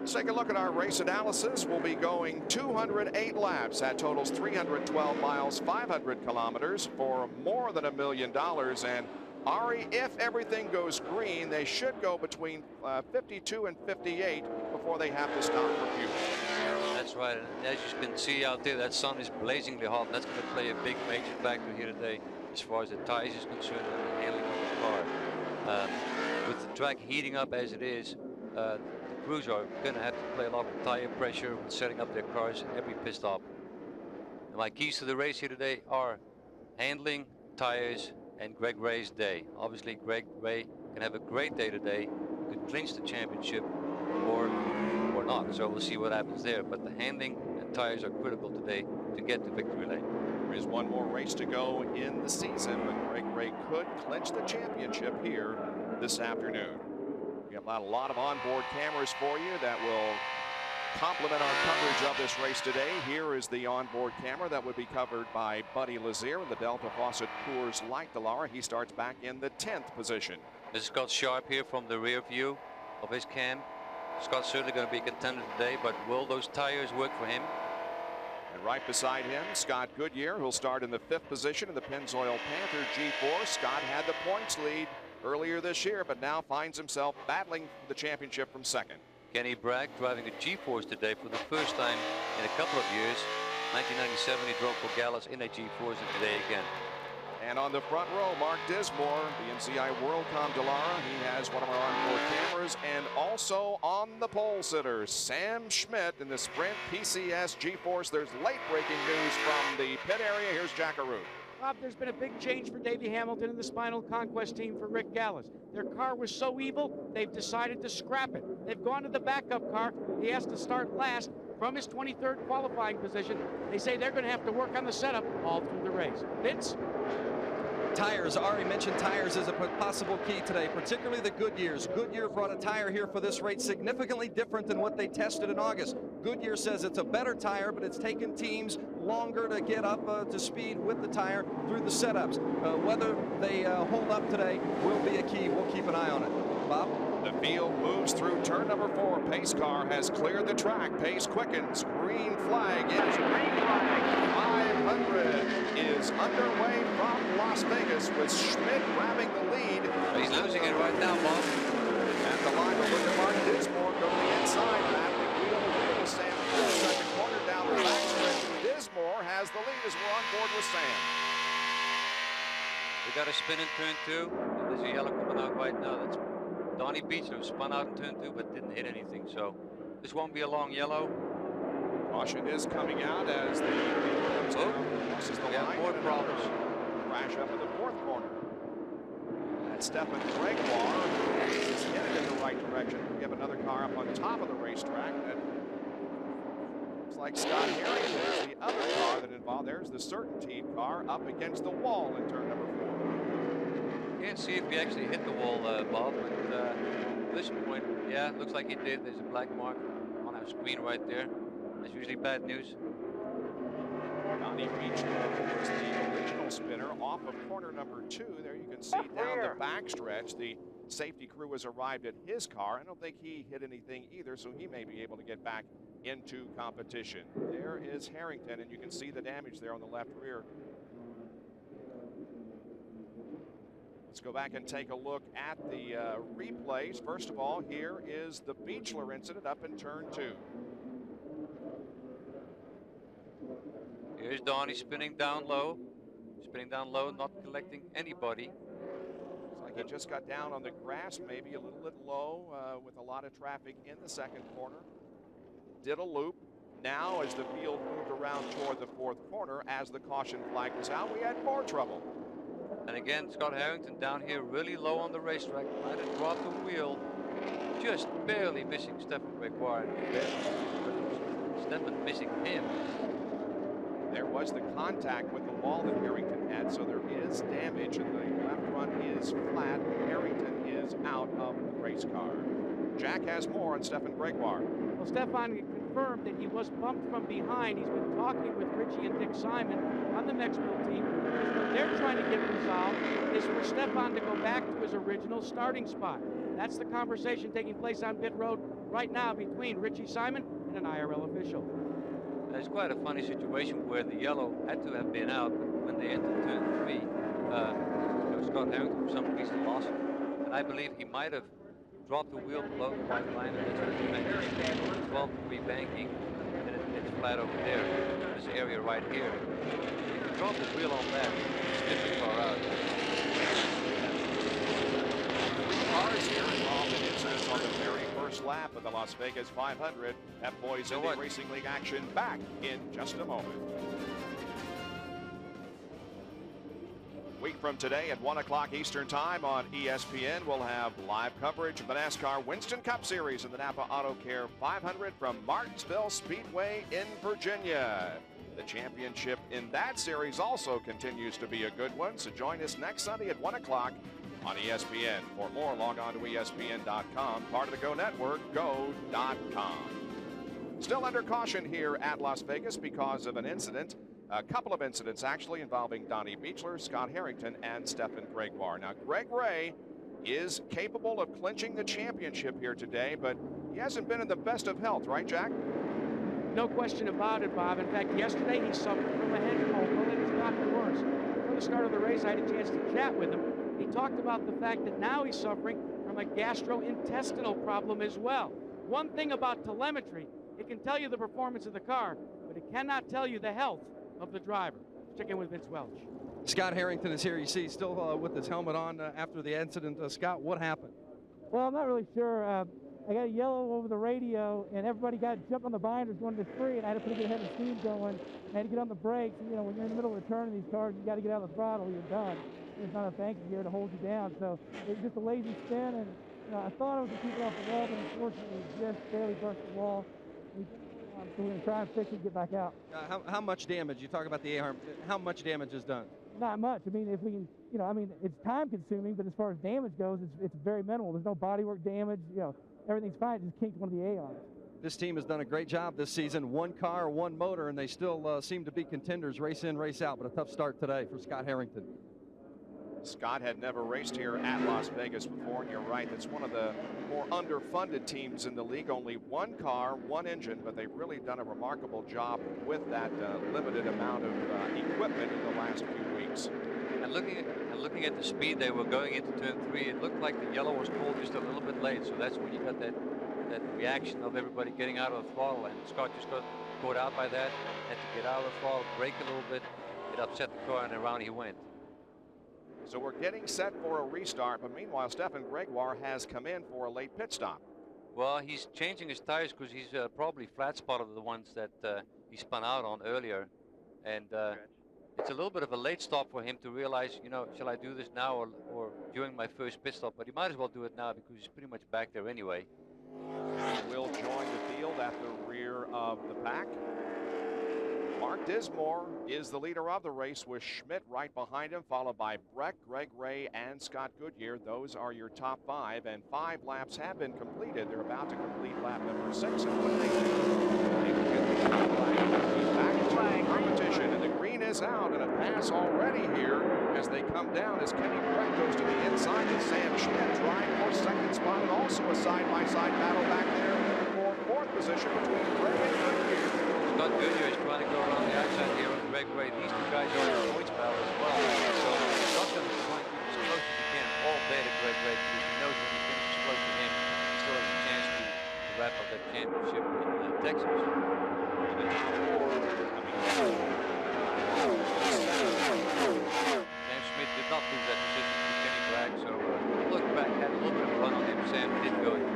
Let's take a look at our race analysis. We'll be going 208 laps. That totals 312 miles, 500 kilometers for more than $1 million. And Ari, if everything goes green, they should go between 52 and 58 before they have to stop for fuel. That's right. And as you can see out there, that sun is blazingly hot. And that's going to play a big major factor here today as far as the tires is concerned and the handling of the car. With the track heating up as it is, the crews are going to have to play a lot of tire pressure when setting up their cars every pit stop. And my keys to the race here today are handling, tires, and Greg Ray's day. Obviously, Greg Ray can have a great day today, could clinch the championship, or not. So we'll see what happens there. But the handling and tires are critical today to get to victory lane. There is one more race to go in the season, but Greg Ray could clinch the championship here this afternoon. We have a lot of onboard cameras for you that will complement our coverage of this race today. Here is the onboard camera that would be covered by Buddy Lazier in the Delta Faucet Coors Light Dallara. He starts back in the 10th position. This is Scott Sharp here from the rear view of his cam. Scott's certainly going to be a contender today, but will those tires work for him? And right beside him, Scott Goodyear, who'll start in the 5th position in the Pennzoil Panther G4. Scott had the points lead earlier this year, but now finds himself battling for the championship from 2nd. Kenny Bragg driving a G-Force today for the first time in a couple of years. 1997 he drove for Gallus in a G-Force, and today again. And on the front row, Mark Dismore, the MCI WorldCom Dallara. He has one of our onboard cameras. And also on the pole sitter, Sam Schmidt in the Sprint PCS G-Force. There's late breaking news from the pit area. Here's Jack Arute. Bob, there's been a big change for Davey Hamilton and the Spinal Conquest team for Rick Gallus. Their car was so evil, they've decided to scrap it. They've gone to the backup car. He has to start last from his 23rd qualifying position. They say they're going to have to work on the setup all through the race. Vince? Tires. Ari mentioned tires as a possible key today, particularly the Goodyears. Goodyear brought a tire here for this race significantly different than what they tested in August. Goodyear says it's a better tire, but it's taken teams longer to get up to speed with the tire through the setups. Whether they hold up today will be a key. We'll keep an eye on it. Bob? The field moves through turn number 4. Pace car has cleared the track. Pace quickens. Green flag is green flag. 500 is underway from Las Vegas with Schmidt grabbing the lead. He's losing it right now, Bob. At the line, we'll look at Mark Dismore go to the inside. Battling wheel to wheel with Sam in the second corner down the backstretch. Dismore has the lead as we're on board with Sam. We got a spin in turn 2. There's a yellow coming out right now. That's Donnie Beechler, who spun out in turn 2 but didn't hit anything. So this won't be a long yellow. Caution is coming out as the comes down, crosses the line. More problems. Crash up in the 4th corner. That's Stephan Gregoire is headed in the right direction. We have another car up on top of the racetrack that looks like Scott Harrington is the other car that involved. There's the Certainty car up against the wall in turn number 4. Can't see if he actually hit the wall, Bob, but at this point, yeah, looks like he did. There's a black mark on our screen right there. That's usually bad news. Donnie Beechler was the original spinner off of corner number 2. There you can see down the backstretch. The safety crew has arrived at his car. I don't think he hit anything either, so he may be able to get back into competition. There is Harrington, and you can see the damage there on the left rear. Let's go back and take a look at the replays. First of all, here is the Beechler incident up in turn 2. Here's Donnie spinning down low, not collecting anybody. Looks like he just got down on the grass, maybe a little bit low with a lot of traffic in the 2nd corner. Did a loop. Now, as the field moved around toward the 4th corner, as the caution flag was out, we had more trouble. And again, Scott Harrington down here really low on the racetrack, might have dropped the wheel, just barely missing Stephan Gregoire. Stephan missing him. There was the contact with the wall that Harrington had, so there is damage, and the left front is flat. Harrington is out of the race car. Jack has more on Stephan Gregoire. Well, Stephan confirmed that he was bumped from behind. He's been talking with Richie and Dick Simon on the Mexpro team. What they're trying to get resolved is for Stephan to go back to his original starting spot. That's the conversation taking place on pit road right now between Richie Simon and an IRL official. It's quite a funny situation where the yellow had to have been out, but when they entered turn 3, Scott Harrington for some reason lost it. And I believe he might have dropped the wheel below the white line, and that's what he mentioned. 12-degree banking, and it's flat over there. This area right here. If you drop the wheel on that, it's just too far out. Cars here involved in incidents on the very first lap of the Las Vegas 500. F-Boys Indy Racing League action back in just a moment. Week from today at 1 o'clock Eastern Time on ESPN, we'll have live coverage of the NASCAR Winston Cup Series in the Napa Auto Care 500 from Martinsville Speedway in Virginia. The championship in that series also continues to be a good one, so join us next Sunday at 1 o'clock on ESPN. For more, log on to ESPN.com, part of the Go Network, go.com. Still under caution here at Las Vegas because of an incident. A couple of incidents actually involving Donnie Beechler, Scott Harrington, and Stephan Gregoire. Now, Greg Ray is capable of clinching the championship here today, but he hasn't been in the best of health, right, Jack? No question about it, Bob. In fact, yesterday he suffered from a head cold, but it's gotten worse. Before the start of the race, I had a chance to chat with him. He talked about the fact that now he's suffering from a gastrointestinal problem as well. One thing about telemetry, it can tell you the performance of the car, but it cannot tell you the health of the driver. Check in with Vince Welch. Scott Harrington is here. You see still with his helmet on after the incident. Scott, what happened? Well, I'm not really sure. I got a yellow over the radio, and everybody jumped on the binders going to 3, and I had to put a good head of steam going. I had to get on the brakes. You know, when you're in the middle of a turn in these cars, you got to get out of the throttle. You're done. There's not a banking gear to hold you down. So it was just a lazy spin, and I thought I was going to keep it off the wall, but unfortunately, it just barely brushed the wall. So we're going to try and fix it and get back out. How much damage? You talk about the A-arm. How much damage is done? Not much. I mean, if we can, it's time consuming, but as far as damage goes, it's very minimal. There's no bodywork damage. Everything's fine. It just kinked one of the A-arms. This team has done a great job this season. One car, one motor, and they still seem to be contenders race in, race out, but a tough start today for Scott Harrington. Scott had never raced here at Las Vegas before, and you're right, it's one of the more underfunded teams in the league. Only one car, one engine, but they've really done a remarkable job with that limited amount of equipment in the last few weeks. And looking at the speed they were going into turn 3, it looked like the yellow was called just a little bit late, so that's when you got that reaction of everybody getting out of the throttle, and Scott just got caught out by that, had to get out of the throttle, brake a little bit, it upset the car, and around he went. So we're getting set for a restart, but meanwhile, Stephan Gregoire has come in for a late pit stop. Well, he's changing his tires because he's probably flat spotted the ones that he spun out on earlier, and it's a little bit of a late stop for him to realize, shall I do this now or during my first pit stop? But he might as well do it now because he's pretty much back there anyway. He will join the field at the rear of the pack. Mark Dismore is the leader of the race with Schmidt right behind him, followed by Breck, Greg Ray, and Scott Goodyear. Those are your top 5, and 5 laps have been completed. They're about to complete lap number 6, and when they do, they will get the top flag back to competition. And the green is out, and a pass already here as they come down as Kenny Breck goes to the inside, and Sam Schmidt trying for second spot, and also a side-by-side battle back there for 4th position between Ray and Goodyear. Scott Goodyear is trying to go around the outside here with Greg Ray. These two guys are in the points battle as well. So Scott's going to try and keep as close as he can all day to Greg Ray because he knows when he finishes close to him, he still has a chance to wrap up that championship in Texas. Sam Schmidt did not lose that position to Kenny Bragg, so look back, had a little bit of a run on him. Sam did go into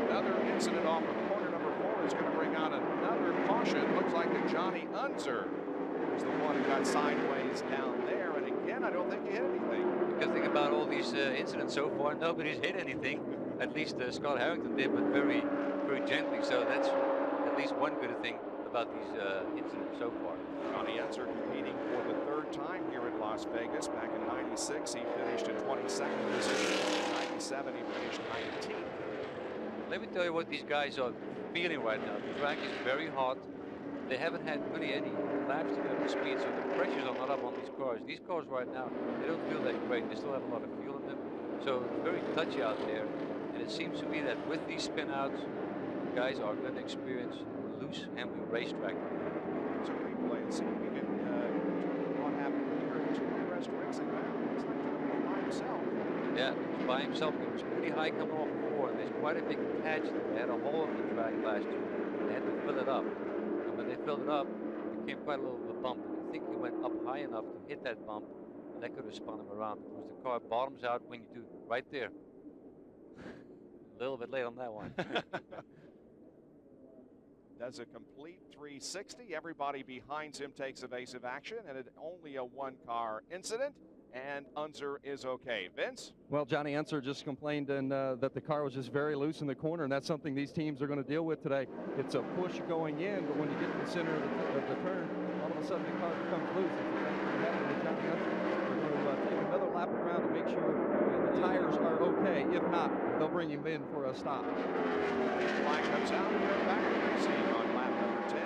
another incident off of corner number 4 is going to bring out another caution. Looks like that Johnny Unser was the one who got sideways down there, and again, I don't think he hit anything. Because think about all these incidents so far, nobody's hit anything. At least Scott Harrington did, but very, very gently. So that's at least one good thing about these incidents so far. Johnny Unser competing for the 3rd time here in Las Vegas. Back in '96, he finished in 22nd position. In '97, he finished 19th. Let me tell you what these guys are feeling right now. The track is very hot. They haven't had really any laps to get up to speed, so the pressures are not up on these cars. These cars right now, they don't feel that great. They still have a lot of fuel in them. So it's very touchy out there. And it seems to me that with these spin outs, guys are going to experience loose handling racetrack. So replay and see if we can what happened here at Two Rest Racing. Looks like he was by himself. Yeah, he was by himself. It was pretty high coming off before, and there's quite a big patch. They had a hole in the track last year. They had to fill it up. And when they filled it up, it became quite a little bit of a bump. I think he went up high enough to hit that bump, and that could have spun him around because the car bottoms out when you do right there. A little bit late on that one. Does a complete 360. Everybody behind him takes evasive action, and it's only a one-car incident, and Unser is okay. Vince? Well, Johnny Unser just complained that the car was just very loose in the corner, and that's something these teams are going to deal with today. It's a push going in, but when you get to the center of the turn, all of a sudden the car becomes loose. Johnny Unser is going to take another lap around to make sure the tires are okay. If not, they'll bring him in for a stop. Flag comes out, and we're back to racing on lap number 10.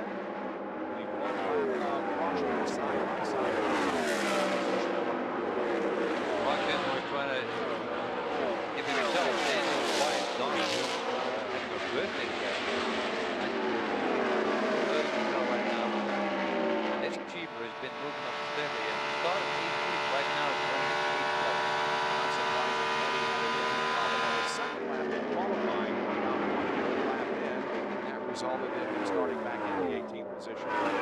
The one lap caution side by side. Rockman was trying to give himself a chance to quiet down after a birthday right now. Eddie Cheever has been moving up steadily and started right now. Not surprised that Eddie had a problem on his second lap in qualifying. About 1 good lap in. That resulted in him starting back in the 18th position. Not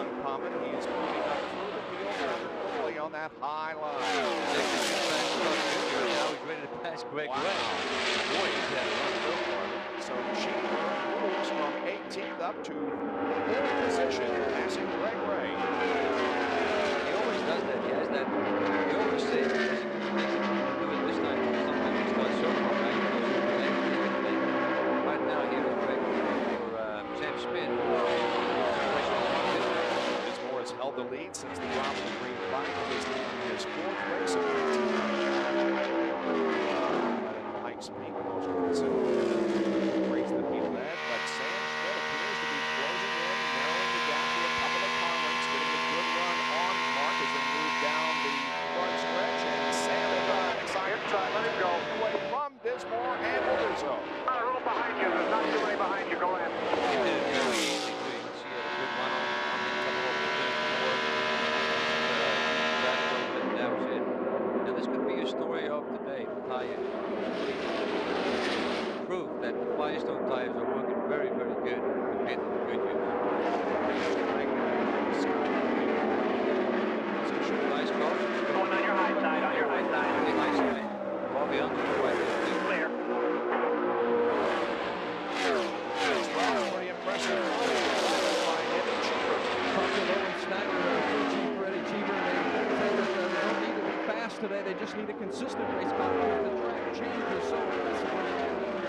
uncommon. He's moving up through the field rather quickly on that high line. Now he's ready to pass Greg Ray. Boy, he's had a run so far. So Cheever moves from 18th up to 4th position, passing Greg Ray. He always does that. He has that. He always says he's do it this time. Sometimes he starts so far back. Right now, here is Greg for Sam Smith. Dismore has held the lead since the drop of the green flag. His 4th race of 15. Pikes Peak most recent race that he led, but Sam Smith appears to be closing in, narrowing the gap to a couple of car lengths, getting a good run on Mark as they move down the front stretch, and Sam excited to let him go away from Dismore and Wilderso. A little behind you. There's not too many behind you. Go ahead. He did it very easy, too. You can see he had a good run on him coming over the turn 4. That was it. Now, this could be a story of today. The tire proof that the Firestone tires are working very, very good compared to the Goodyears. Nice car. Going on your high side. On your high side. Really nice side. Robbie Buhl right there, too. Clear. Pretty impressive. Today, they just need a consistent race car because the track changes so aggressively.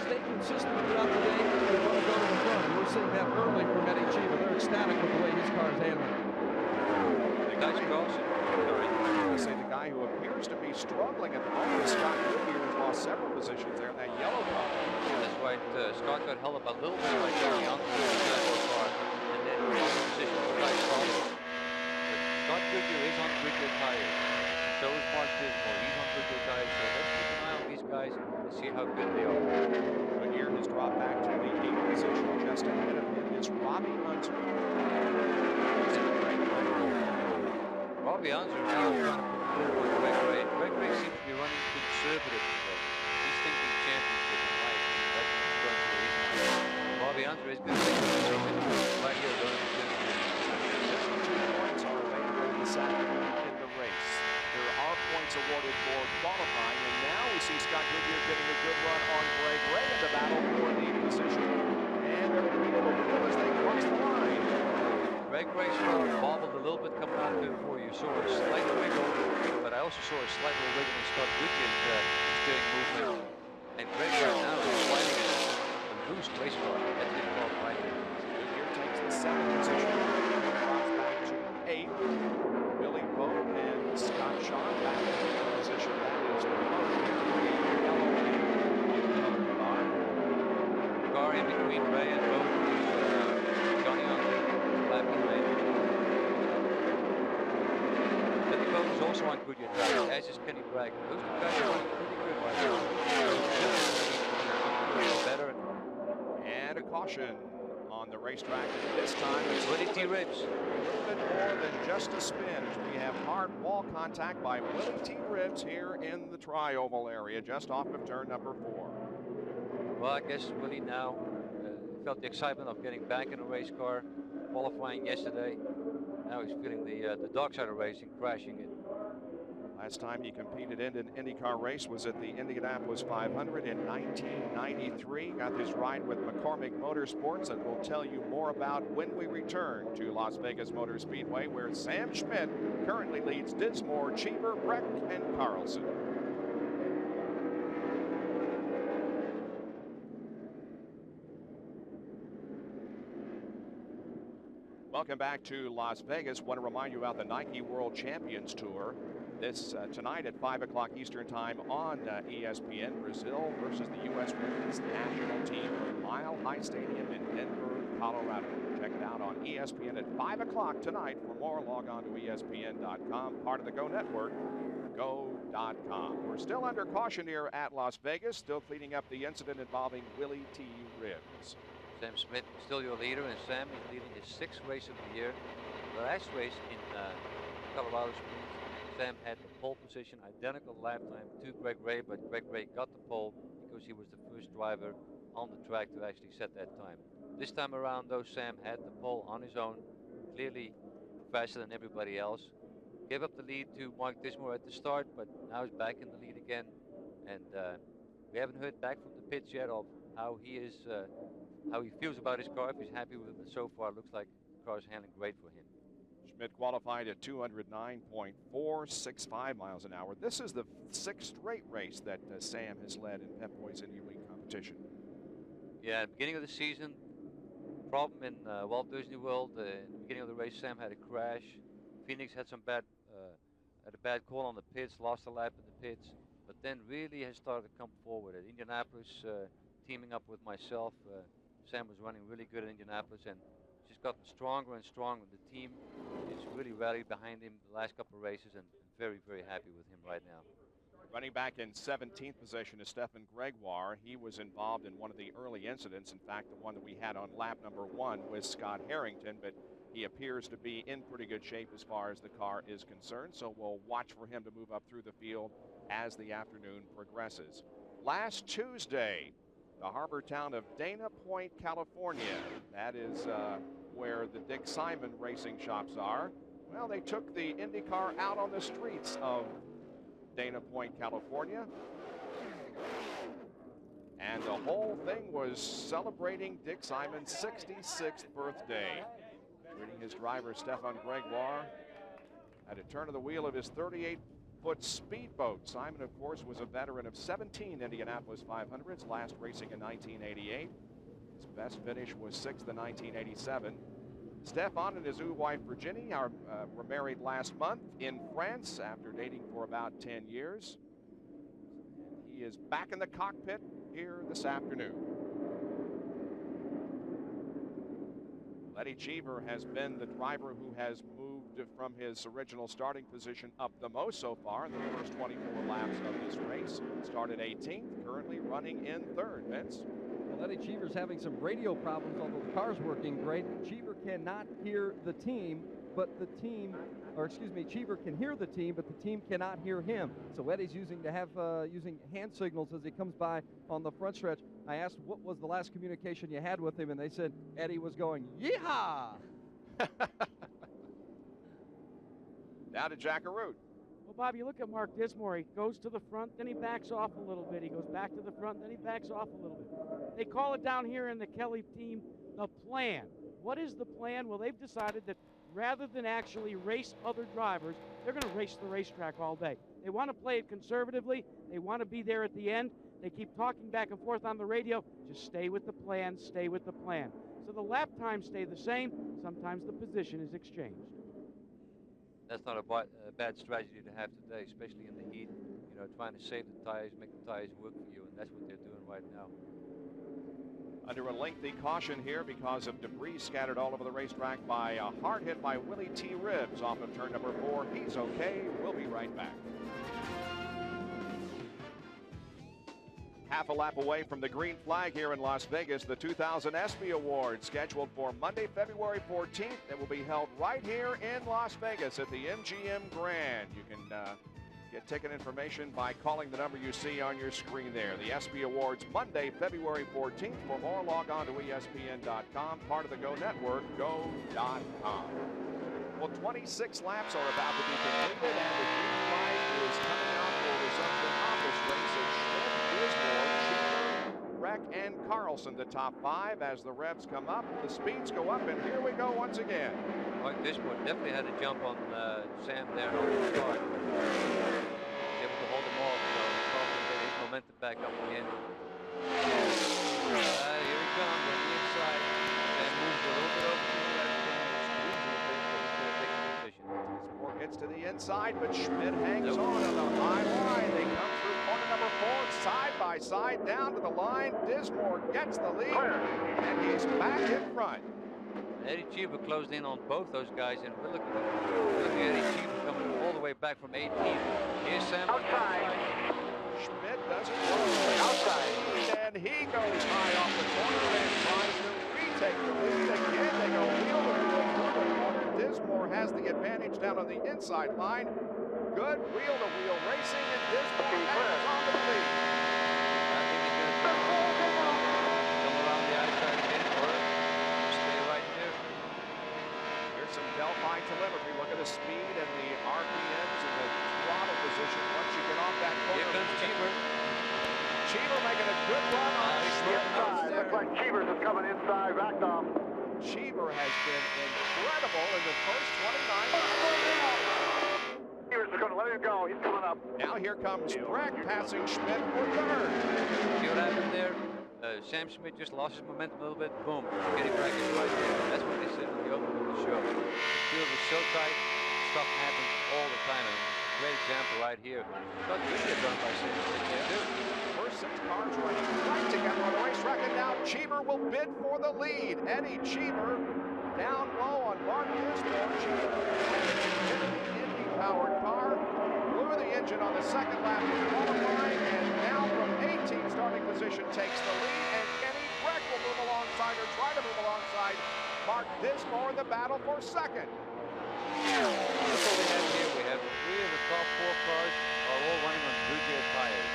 Stay consistent throughout the day, they're going to go to the front. And we're seeing that early from Eddie Cheever. They're ecstatic with the way his car is handling. Nice cross. I say the guy who appears to be struggling at the moment is Scott Goodyear, who's lost several positions there in that yellow car. That's right. Scott got held up a little bit by Joey Young in the yellow car, and then lost position for nice cross. But Scott Goodyear is on Goodyear tires. So is Mark Dismore. He's on Goodyear tires. So let's keep an eye on these guys and see how good they are. Goodyear has dropped back to the 8th position. Just ahead of him is Robbie Unser. Robbie Unser now is trying to put forward Greg Ray. Greg Ray seems to be running conservative today. He's thinking championship in life. That's going to be easy. Robbie Unser is going to take conservative right here going to Just 2 points are available this afternoon in the race. There are points awarded for qualifying, and now we see Scott Goodyear getting a good run on Greg Ray in the battle for the position. And they're going to be able to do as they cross the line. Greg Ray's car bobbled a little bit coming out of it before. You saw a slight wiggle, but I also saw a slight little wiggle in Scott Goodyear's steering movement. And Greg right now is fighting a loose race car. That's his problem right there. Goodyear takes the 7th position, drops back to 8th. Billy Vogt and Scott Shaw back in the position. That is the yellow car. Car in between Ray and Vogt is Johnny on the lap behind. Billy Vogt is also also on Goodyear track, as is Kenny Bragg. Those two guys are running pretty good right now. Better. And a caution on the racetrack. This time it's Willie T. Ribs. a little bit more than just a spin, as we have hard wall contact by Willie T. Ribs here in the tri-oval area, just off of turn number 4. Well, I guess Willie now felt the excitement of getting back in a race car, qualifying yesterday. Now he's feeling the dark side of racing, crashing it. Last time he competed in an IndyCar race was at the Indianapolis 500 in 1993. Got his ride with McCormick Motorsports, and we'll tell you more about when we return to Las Vegas Motor Speedway, where Sam Schmidt currently leads Dismore, Cheever, Breck, and Carlson. Welcome back to Las Vegas. Want to remind you about the Nike World Champions Tour. This tonight at 5 o'clock Eastern Time on ESPN. Brazil versus the U.S. Women's National Team at Mile High Stadium in Denver, Colorado. Check it out on ESPN at 5 o'clock tonight. For more, log on to ESPN.com. Part of the Go Network, go.com. We're still under caution here at Las Vegas, still cleaning up the incident involving Willie T. Ribs. Sam Schmidt still your leader, and Sam is leading his 6th race of the year. The last race in Colorado Springs, Sam had the pole position, identical lap time to Greg Ray, but Greg Ray got the pole because he was the first driver on the track to actually set that time. This time around, though, Sam had the pole on his own, clearly faster than everybody else. Gave up the lead to Mark Dismore at the start, but now he's back in the lead again. And we haven't heard back from the pits yet of how he is, how he feels about his car, if he's happy with it. But so far, it looks like the car is handling great for him. Schmidt qualified at 209.465 miles an hour. This is the 6th straight race that Sam has led in Pep Boys Indy League competition. Yeah, at the beginning of the season, problem in Walt Disney World. In the beginning of the race, Sam had a crash. Phoenix had some bad, had a bad call on the pits, lost a lap in the pits, but then really has started to come forward. At Indianapolis, teaming up with myself, Sam was running really good at Indianapolis, and just gotten stronger and stronger. The team is really rallied behind him the last couple of races, and very, very happy with him right now. Running back in 17th position is Stephan Gregoire. He was involved in one of the early incidents, in fact, the one that we had on lap number 1 with Scott Harrington, but he appears to be in pretty good shape as far as the car is concerned, so we'll watch for him to move up through the field as the afternoon progresses. Last Tuesday, the harbor town of Dana Point, California, that is where the Dick Simon racing shops are. Well, they took the IndyCar out on the streets of Dana Point, California, and the whole thing was celebrating Dick Simon's 66th birthday. Greeting his driver, Stephan Gregoire, at a turn of the wheel of his 38-foot speedboat. Simon, of course, was a veteran of 17 Indianapolis 500s, last racing in 1988. His best finish was 6th in 1987. Stephan and his wife, Virginie, were married last month in France after dating for about 10 years. And he is back in the cockpit here this afternoon. Letty Cheever has been the driver who has moved from his original starting position up the most so far in the first 24 laps of this race. Started 18th, currently running in 3rd. Vince? Well, Letty Cheever's having some radio problems, although the car's working great. Cheever cannot hear the team, but the team, or excuse me, Cheever can hear the team, but the team cannot hear him. So Eddie's using hand signals as he comes by on the front stretch. I asked what was the last communication you had with him, and they said Eddie was going, yeehaw! Down to Jack Arute. Well, Bob, you look at Mark Dismore. He goes to the front, then he backs off a little bit. He goes back to the front, then he backs off a little bit. They call it down here in the Kelly team the plan. What is the plan? Well, they've decided that rather than actually race other drivers, they're going to race the racetrack all day. They want to play it conservatively. They want to be there at the end. They keep talking back and forth on the radio. Just stay with the plan, stay with the plan. So the lap times stay the same. Sometimes the position is exchanged. That's not a bad strategy to have today, especially in the heat. You know, trying to save the tires, make the tires work for you, and that's what they're doing right now. Under a lengthy caution here because of debris scattered all over the racetrack by a hard hit by Willie T. Ribbs off of turn number 4. He's okay. We'll be right back. Half a lap away from the green flag here in Las Vegas, the 2000 ESPY Awards scheduled for Monday, February 14th. It will be held right here in Las Vegas at the MGM Grand. You can get ticket information by calling the number you see on your screen there. The ESPY Awards, Monday, February 14th. For more, log on to ESPN.com, part of the Go Network, go.com. Well, 26 laps are about to be completed, and the green flag is coming out for resumption of this race at Schmidt, Dismore, Breck, and Carlson, the top 5 as the revs come up. The speeds go up, and here we go once again. Mike Dismore definitely had a jump on Sam there on the start. Able to hold him off, so Carlson get his momentum back up again. Here he comes on the inside. Sam moves a little bit over to the left. Dismore gets to the inside, but Schmidt hangs on the high line. They come through corner number 4, side by side, down to the line. Dismore gets the lead, and he's back in front. Eddie Cheever closed in on both those guys, and we're looking at Eddie Cheever coming all the way back from 18. Here's Sam. Outside. Schmidt doesn't work. Outside. And he goes high off the corner and tries to retake the lead again. They go wheel to wheel through the corner. Dismore has the advantage down on the inside line. Good wheel-to-wheel racing, and Dismore hangs on to the lead. I think he's going to come around the outside again, or stay right there. Here's some Delphi telemetry. Look at the speed and the RPMs and the throttle position once you get off that corner. Here comes Cheever. Cheever making a good run on Schmidt. Looks like Cheevers is coming inside, backed off. Cheever has been incredible in the first 29 laps. Cheevers is going to let him go. He's coming up. Now here comes Breck passing Schmidt for third. See what happened there? Sam Schmidt just lost his momentum a little bit. Boom. Kenny Breck is right there. That's what they said on the opening of the show. The field was so tight, stuff happens all the time. And great example right here. Got good hit done by Sam Schmidt there, too. First 6 cars running right together on the racetrack, and now Cheever will bid for the lead. Eddie Cheever down low on Mark Dismore. Cheever hit the Indy-powered car, blew the engine on the second lap of qualifying, and now from 18 starting position takes the lead, and Kenny Breck will move alongside, or try to move alongside Mark Dismore in the battle for second. That's what we have here. We have 3 of the top 4 cars are all running on Goodyear tires.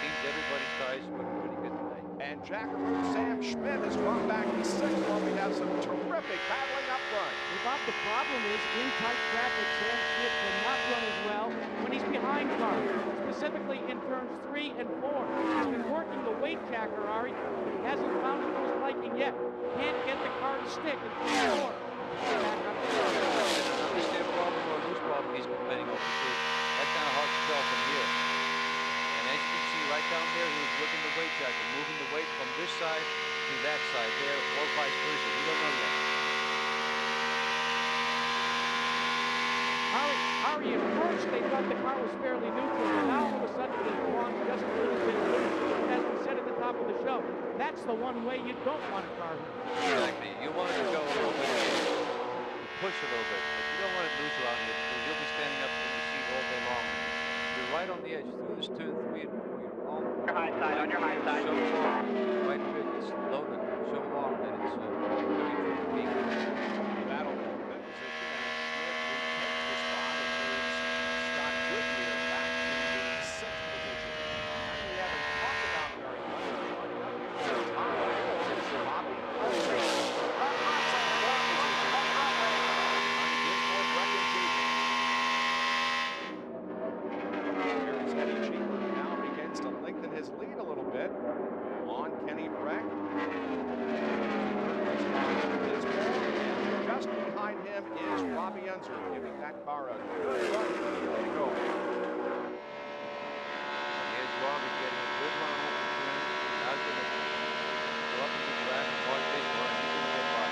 Seems everybody's tires were pretty good today. And Jackaroo Sam Schmidt has gone back to 6th while we have some terrific battling up front. Bob, the problem is in tight traffic, Sam Schmidt cannot run as well when he's behind cars, specifically in turns 3 and 4. He's been working the weight jacker, Ari, but he hasn't found it to his liking yet. Can't get the car to stick in 3 and 4. Understand problem or loose problem he's complaining of. That's kind of hard to tell from here. And as you can see right down there, he was working the weight jacker, moving the weight from this side to that side there, or vice versa. We don't know yet. Ari, at first they thought the car was fairly neutral, but now all of a sudden it's gone just a little bit loose. As we said at the top of the show, that's the one way you don't want a car. Exactly. You want it to go a little bit, push a little bit, but you don't want it loose around here because you'll be standing up in the seat all day long. You're right on the edge through this turn 3 and 4. You're on Your high side, on your high side. so long. Right here, it's loaded so long that it's very tricky. Battle for pit position, and Schmidt retakes the spot and moves Scott Goodyear back to the 6th position. And we haven't talked about very much. Starting up here with Tom Buhl and Robbie Buhl. Dismore, Breck, and Cheever. Here's Eddie Cheever, who now begins to lengthen his lead a little bit on Kenny Breck. Just behind him is Robbie Unser, giving that car a good run. There you go. Here's Robbie getting a good run over the turn. Now he's going to go up in the track and watch this one, and he's going to get by.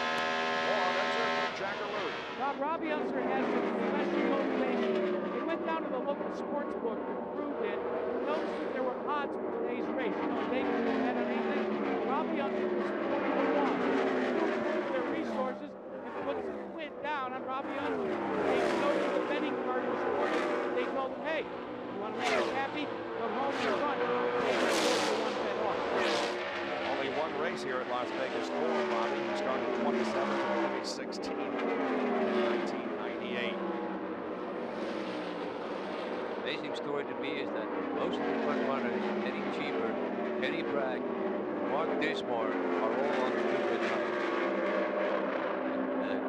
More on Unser from Jackaroo. Bob, Robbie Unser has some special motivation. He went down to the local sports book and proved it. He noticed that there were odds for today's race. You know, David, you bet on anything? Robbie Unser was Las Vegas for Robbie. He started 27th and finished 16th in 1998. Amazing story to me is that most of the front runners, Eddie Cheever, Kenny Bragg, Mark Dismore, are all on the Goodyear tires.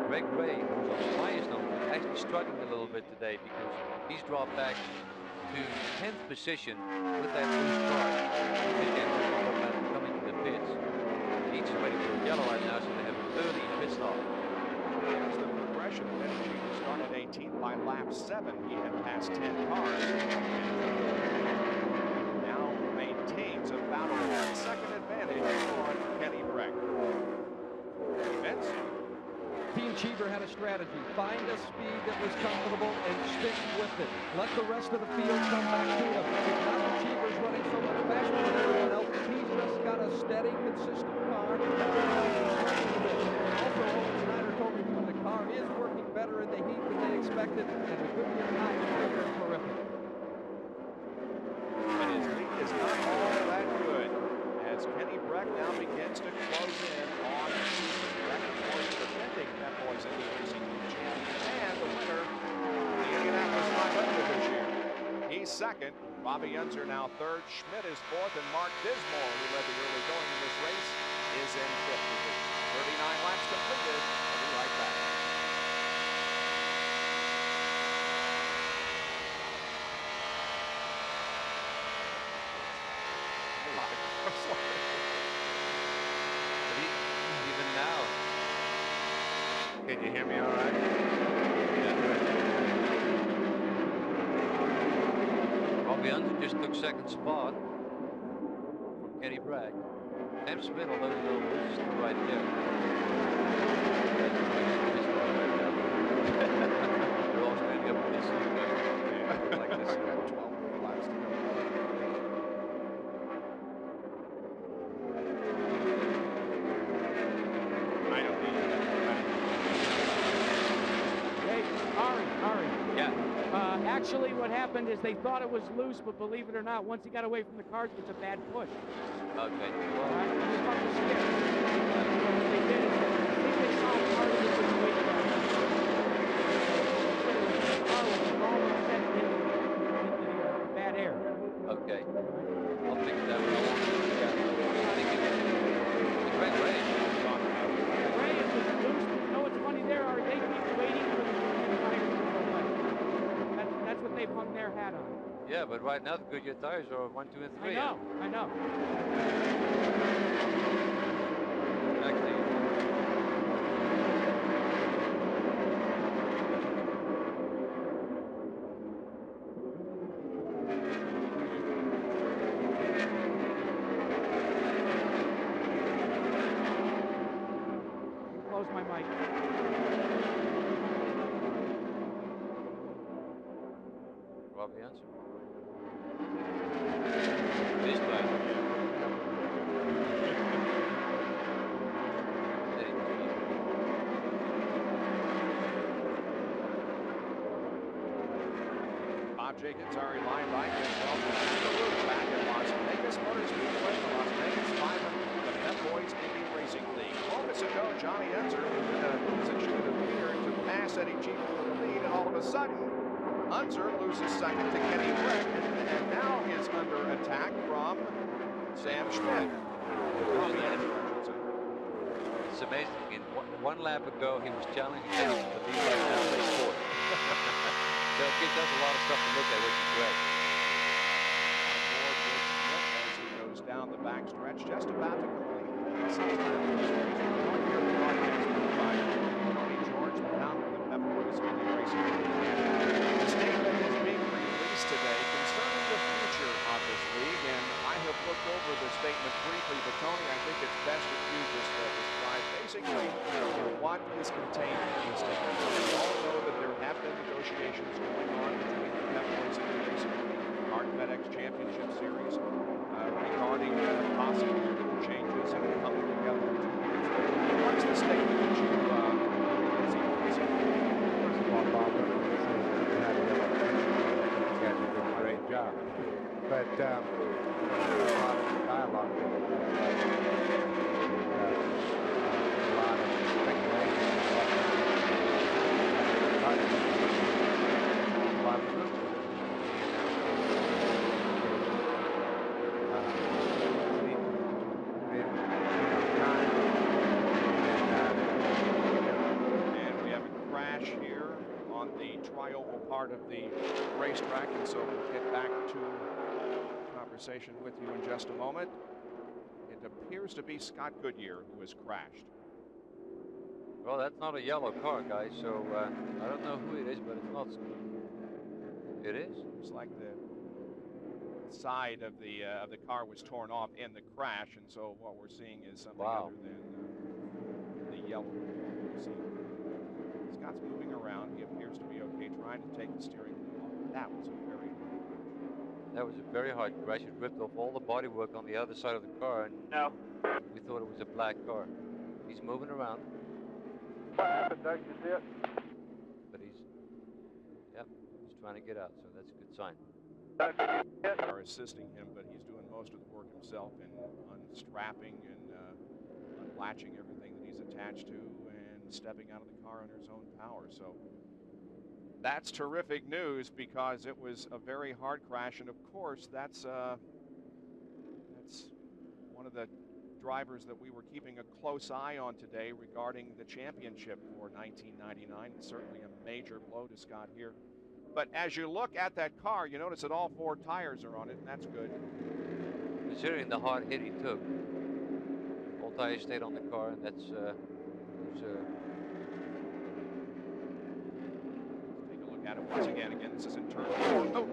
Greg Ray, who's on the highest number, is actually struggling a little bit today because he's dropped back to 10th position with that loose car. Again, coming to the pits. He's waiting for yellow right now, so they have an early pit stop. Here's the progression. Eddie Cheever started 18th by lap 7. He had passed 10 cars. Now maintains about a 1-second advantage on Kenny Bragg. Vince? Team Cheever had a strategy. Find a speed that was comfortable and stick with it. Let the rest of the field come back to him. Now that Cheever's running so much faster than everyone else, he's just got a steady, consistent car. Also, Owen Snyder told me when the car is working better in the heat than they expected, and the Goodyear tires are terrific. And his lead is not all that good as Kenny Bragg now begins to close in on the season. Bragg, of course, defending Pep Boys Indy Racing League champion and the winner of the Indianapolis 500 this year. He's second. Bobby Unser now third. Schmidt is fourth, and Mark Dismore, who led the early going in this race, is in fifth position. 39 laps completed. We'll be right back. Even now. Can you hear me all right? Robbie Unser just took second spot from Kenny Bragg. Sam Smith, although he's a little loose, still right there. They're all standing up in this like this. 12 laps to go. I don't need it. Hey, Ari. Yeah. Actually, what happened is they thought it was loose, but believe it or not, once he got away from the cars, it's a bad push. Okay. All right? He's about to skip. So what they did is, I think they saw part of the situation. The car was almost sent into the bad air. Okay. I'll fix that one. I think it is. Greg Ray. Ray is loose. You know what's funny there, Ari? They keep waiting for the tires to go away. That's what they've hung their hat on. Yeah, but right now the Goodyear tires are 1, 2, and 3. I know. Actually, Close my mic. Robbie Unser. This guy. Bob Jenkins, Ari Limebike, as well as back in Las Vegas Motor Speedway, the Las Vegas 500, the Pep Boys Indy Racing League. Moments ago, Johnny Unser was in a position of leader to pass Eddie Cheever for the lead, and all of a sudden, Unser loses second to Kenny Bragg, and now is under attack from Sam Schmidt. It's amazing. In one lap ago, he was challenging Eddie for the lead. Right now, he's fourth. So it gives us a lot of stuff to look at, which is great. On board with Schmidt as he goes down the backstretch, just about to complete the 6 laps. Here broadcast by Tony George, the founder of the Pep Boys Indy Racing League. The statement is being released today concerning the future of this league, and I have looked over the statement briefly, but Tony, I think it's best if you just describe basically what is contained in the statement. We all know that there have been negotiations going on between the Pep Boys Indy Racing League, Art FedEx Championship Series, regarding possible changes and coming together. What is the statement that you see? First of all, Bob, let me say that you had a great job. But a lot of dialogue that tri-oval part of the racetrack, and so we'll get back to conversation with you in just a moment. It appears to be Scott Goodyear who has crashed. Well, that's not a yellow car, guys, so I don't know who it is, but it's not. It is? Looks like the side of the car was torn off in the crash, and so what we're seeing is something other than the yellow. See, Scott's moving around. He appears to be okay, trying to take the steering wheel off. That was a very hard crash. That was a very hard crash. It ripped off all the bodywork on the other side of the car, and we thought it was a black car. He's moving around. What happened, Doug? You see it? But he's trying to get out, so that's a good sign. They are assisting him, but he's doing most of the work himself in unstrapping and unlatching everything that he's attached to and stepping out of the car under his own power. So that's terrific news, because it was a very hard crash, and of course that's one of the drivers that we were keeping a close eye on today regarding the championship for 1999. It's certainly a major blow to Scott here. But as you look at that car, you notice that all 4 tires are on it, and that's good. Considering the hard hit he took, all tires stayed on the car, and that's Let's take a look at it once again. Again, this is in turn 4. Oh!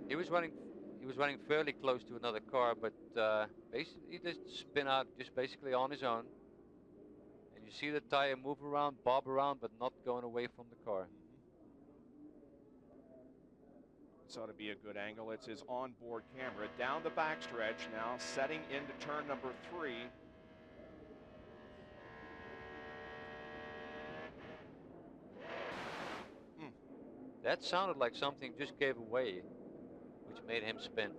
He was running fairly close to another car, but basically he just spin out just basically on his own. And you see the tire move around, bob around, but not going away from the car. This ought to be a good angle. It's his onboard camera down the backstretch now, setting into turn number 3. That sounded like something just gave away, which made him spin.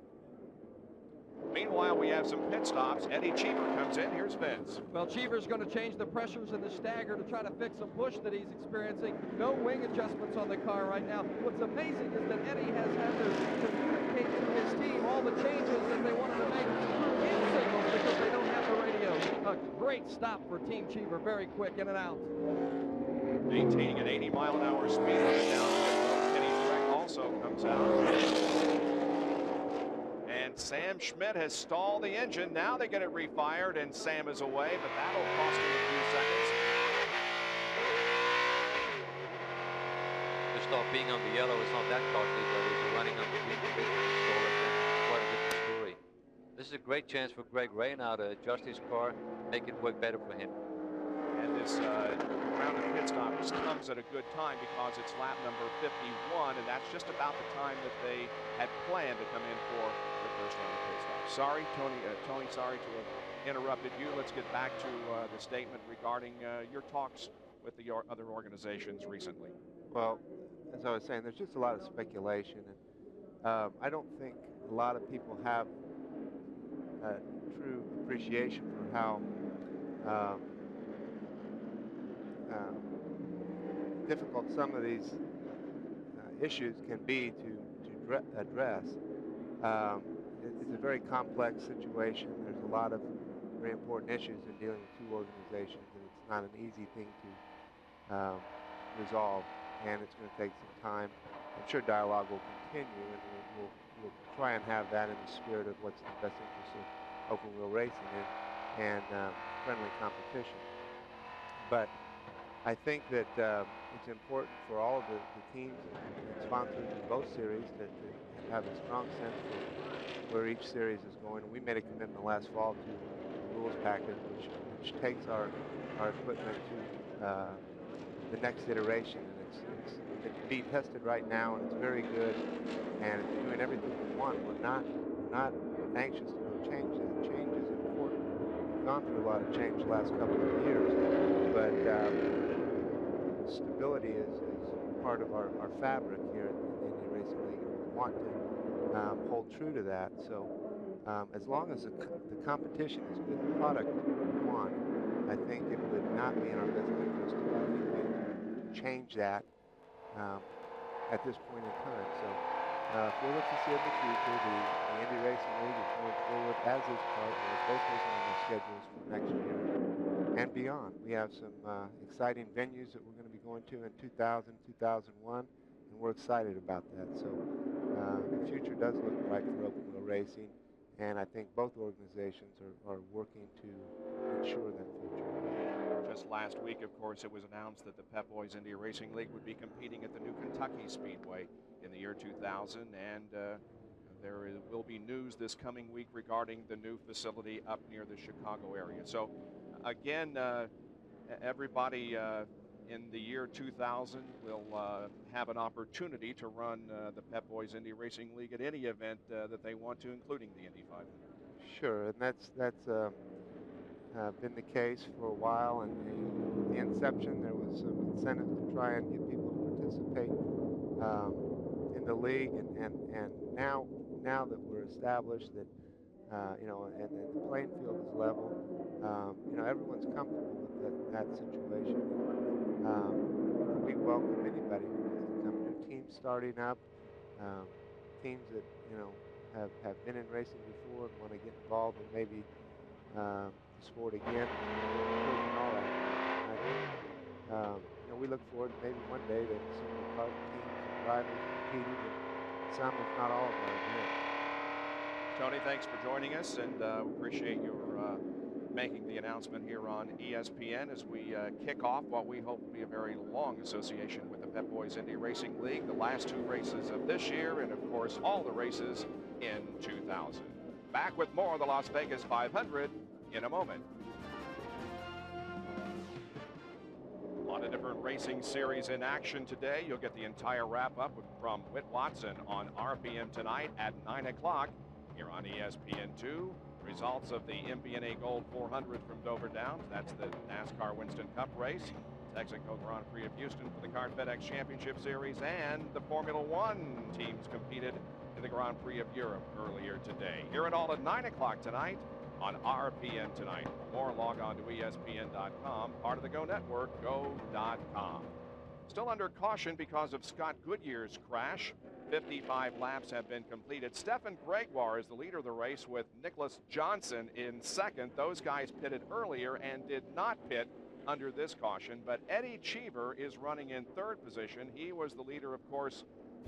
Meanwhile, we have some pit stops. Eddie Cheever comes in. Here's Vince. Well, Cheever's going to change the pressures in the stagger to try to fix some push that he's experiencing. No wing adjustments on the car right now. What's amazing is that Eddie has had to communicate to his team all the changes that they wanted to make through hand signals because they don't have the radio. A great stop for Team Cheever. Very quick, in and out. Maintaining an 80-mile-an-hour speed limit down. Kenny Trek also comes out. And Sam Schmidt has stalled the engine. Now they get it refired, and Sam is away, but that'll cost him a few seconds. To stop being on the yellow is not that costly, but if you're running on the green, then quite a different story. This is a great chance for Greg Ray now to adjust his car, make it work better for him. And this round of pit stop just comes at a good time because it's lap number 51, and that's just about the time that they had planned to come in for the first round of pit stop. Sorry, Tony, sorry to have interrupted you. Let's get back to the statement regarding your talks with the other organizations recently. Well, as I was saying, there's just a lot of speculation, and I don't think a lot of people have a true appreciation for how difficult some of these issues can be to address. It's a very complex situation. There's a lot of very important issues in dealing with 2 organizations, and it's not an easy thing to resolve, and it's going to take some time. I'm sure dialogue will continue, and we'll try and have that in the spirit of what's in the best interest of open wheel racing and friendly competition. But I think that it's important for all of the teams and sponsors in both series to have a strong sense of where each series is going. We made a commitment last fall to the rules package, which takes our equipment to the next iteration, and it's being tested right now, and it's very good, and it's doing everything we want. We're not anxious to go change that. Change is important. We've gone through a lot of change the last couple of years, but stability is part of our fabric here in the Indy Racing League, and we want to hold true to that. So as long as the competition is good, the product we want, I think it would not be in our best interest to do anything to change that at this point in time. So if we look to see in the future, the Indy Racing League is going forward as is part. We're both working on the schedules for next year, and beyond. We have some exciting venues that we're going to be going to in 2000, 2001, and we're excited about that. So the future does look bright for open wheel racing, and I think both organizations are working to ensure that future. Just last week, of course, it was announced that the Pep Boys Indy Racing League would be competing at the new Kentucky Speedway in the year 2000, and there will be news this coming week regarding the new facility up near the Chicago area. So again, everybody in the year 2000 will have an opportunity to run the Pep Boys Indy Racing League at any event that they want to, including the Indy 500. Sure, and that's been the case for a while, and at the inception there was some incentive to try and get people to participate in the league, and now that we're established, that you know, and the playing field is level, you know, everyone's comfortable with that situation. We welcome anybody who wants to come. New teams starting up, teams that, you know, have been in racing before and want to get involved in maybe the sport again. Encouraging all that. I think, you know, we look forward maybe one day to some of the kart teams and drivers competing in some, if not all, of our events. Tony, thanks for joining us, and appreciate your making the announcement here on ESPN as we kick off what we hope will be a very long association with the Pep Boys Indy Racing League, the last 2 races of this year, and of course all the races in 2000. Back with more of the Las Vegas 500 in a moment. A lot of different racing series in action today. You'll get the entire wrap-up from Whit Watson on RPM tonight at 9 o'clock here on ESPN2. Results of the MBNA Gold 400 from Dover Downs. That's the NASCAR Winston Cup race. Texaco Grand Prix of Houston for the Kart FedEx Championship Series, and the Formula One teams competed in the Grand Prix of Europe earlier today. Hear it all at 9 o'clock tonight on RPM tonight. For more, log on to ESPN.com, part of the Go Network, go.com. Still under caution because of Scott Goodyear's crash. 55 laps have been completed. Stephan Gregoire is the leader of the race with Nicholas Johnson in second. Those guys pitted earlier and did not pit under this caution, but Eddie Cheever is running in third position. He was the leader, of course,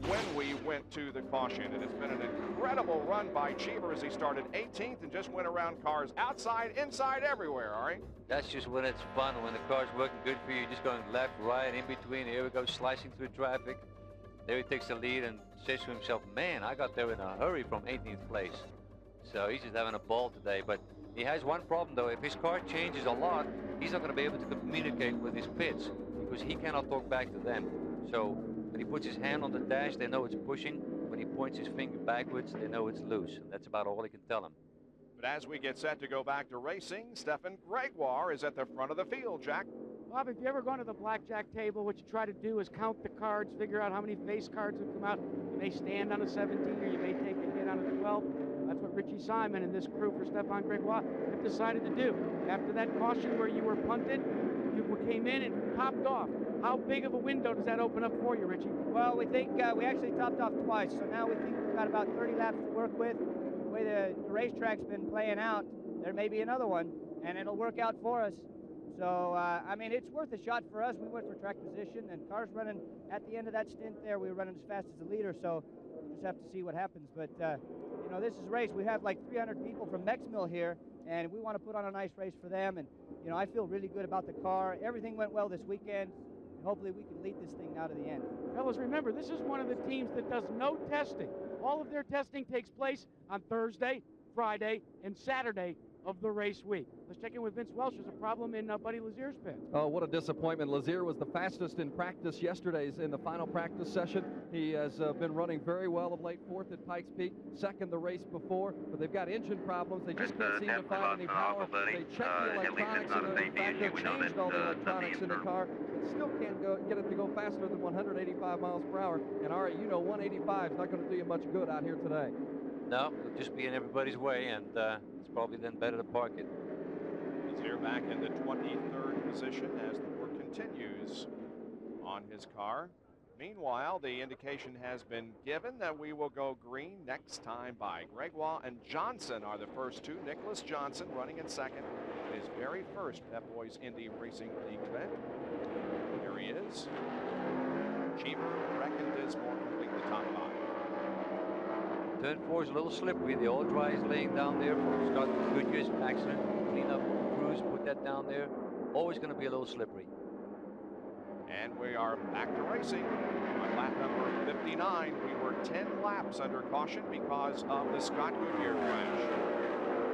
when we went to the caution, and it's been an incredible run by Cheever as he started 18th and just went around cars outside, inside, everywhere. All right, that's just when it's fun, when the car's working good for you, just going left, right, in between. Here we go, slicing through traffic. There he takes the lead and says to himself, man, I got there in a hurry from 18th place. So he's just having a ball today. But he has one problem, though. If his car changes a lot, he's not going to be able to communicate with his pits because he cannot talk back to them. So when he puts his hand on the dash, they know it's pushing. When he points his finger backwards, they know it's loose. And that's about all he can tell them. but as we get set to go back to racing, Stephan Gregoire is at the front of the field, Jack. Bob, if you ever gone to the blackjack table, what you try to do is count the cards, figure out how many face cards have come out. You may stand on a 17 or you may take a hit on a 12. That's what Richie Simon and this crew for Stephan Gregoire have decided to do. After that caution where you were punted, you came in and topped off. How big of a window does that open up for you, Richie? Well, we think we actually topped off twice, so now we think we've got about 30 laps to work with. The way the racetrack's been playing out, there may be another one, and it'll work out for us. So, I mean, it's worth a shot for us. We went for track position, and cars running at the end of that stint there, we were running as fast as the leader, so we'll just have to see what happens. But, you know, this is a race. We have like 300 people from Mexmill here, and we want to put on a nice race for them. And, you know, I feel really good about the car. Everything went well this weekend, and hopefully we can lead this thing now to the end. Fellas, remember, this is one of the teams that does no testing. All of their testing takes place on Thursday, Friday, and Saturday of the race week. Let's check in with Vince Welsh. There's a problem in Buddy Lazier's pit. Oh, what a disappointment. Lazier was the fastest in practice yesterday's in the final practice session. He has been running very well of late, fourth at Pikes Peak, second the race before, but they've got engine problems. They just can't seem to find any power. They checked the electronics, and in fact, they changed all the electronics in the car, but still can't get it to go faster than 185 miles per hour. And all right, you know 185 is not going to do you much good out here today. No, it'll just be in everybody's way, and it's probably then better to park it. Lazier back in the 23rd position as the work continues on his car. Meanwhile, the indication has been given that we will go green next time by. Gregoire and Johnson are the first two. Nicholas Johnson running in second. His very first Pep Boys Indy Racing League event. Here he is. Cheever, Breck, and Dismore complete the top five. Turn 4 is a little slippery. The oil dry is laying down there from Scott Goodyear's accident. Clean up crews, put that down there. Always going to be a little slippery. And we are back to racing. On lap number 59, we were 10 laps under caution because of the Scott Goodyear crash.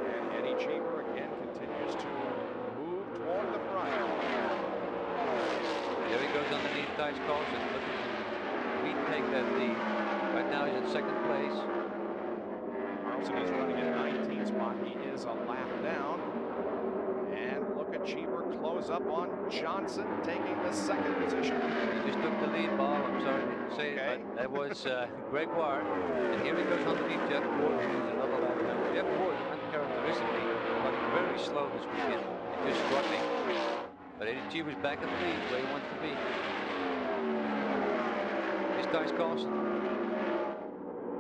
And Eddie Cheever again continues to move toward the front. There he goes underneath Tyce Carlson. Looking to retake that lead. Right now he's in second place. Carlson is running at 19th spot. He is a lap down. And look at Cheever close up on Johnson, taking the second position. He just took the lead, Bob. I'm sorry to say it, but that was Gregoire. And here he goes underneath Jeff Ward, who's another lap down. Jeff Ward, uncharacteristically, running very slow this weekend and just struggling. But Eddie Cheever's back in the lead, where he wants to be. Here's Tyce Carlson.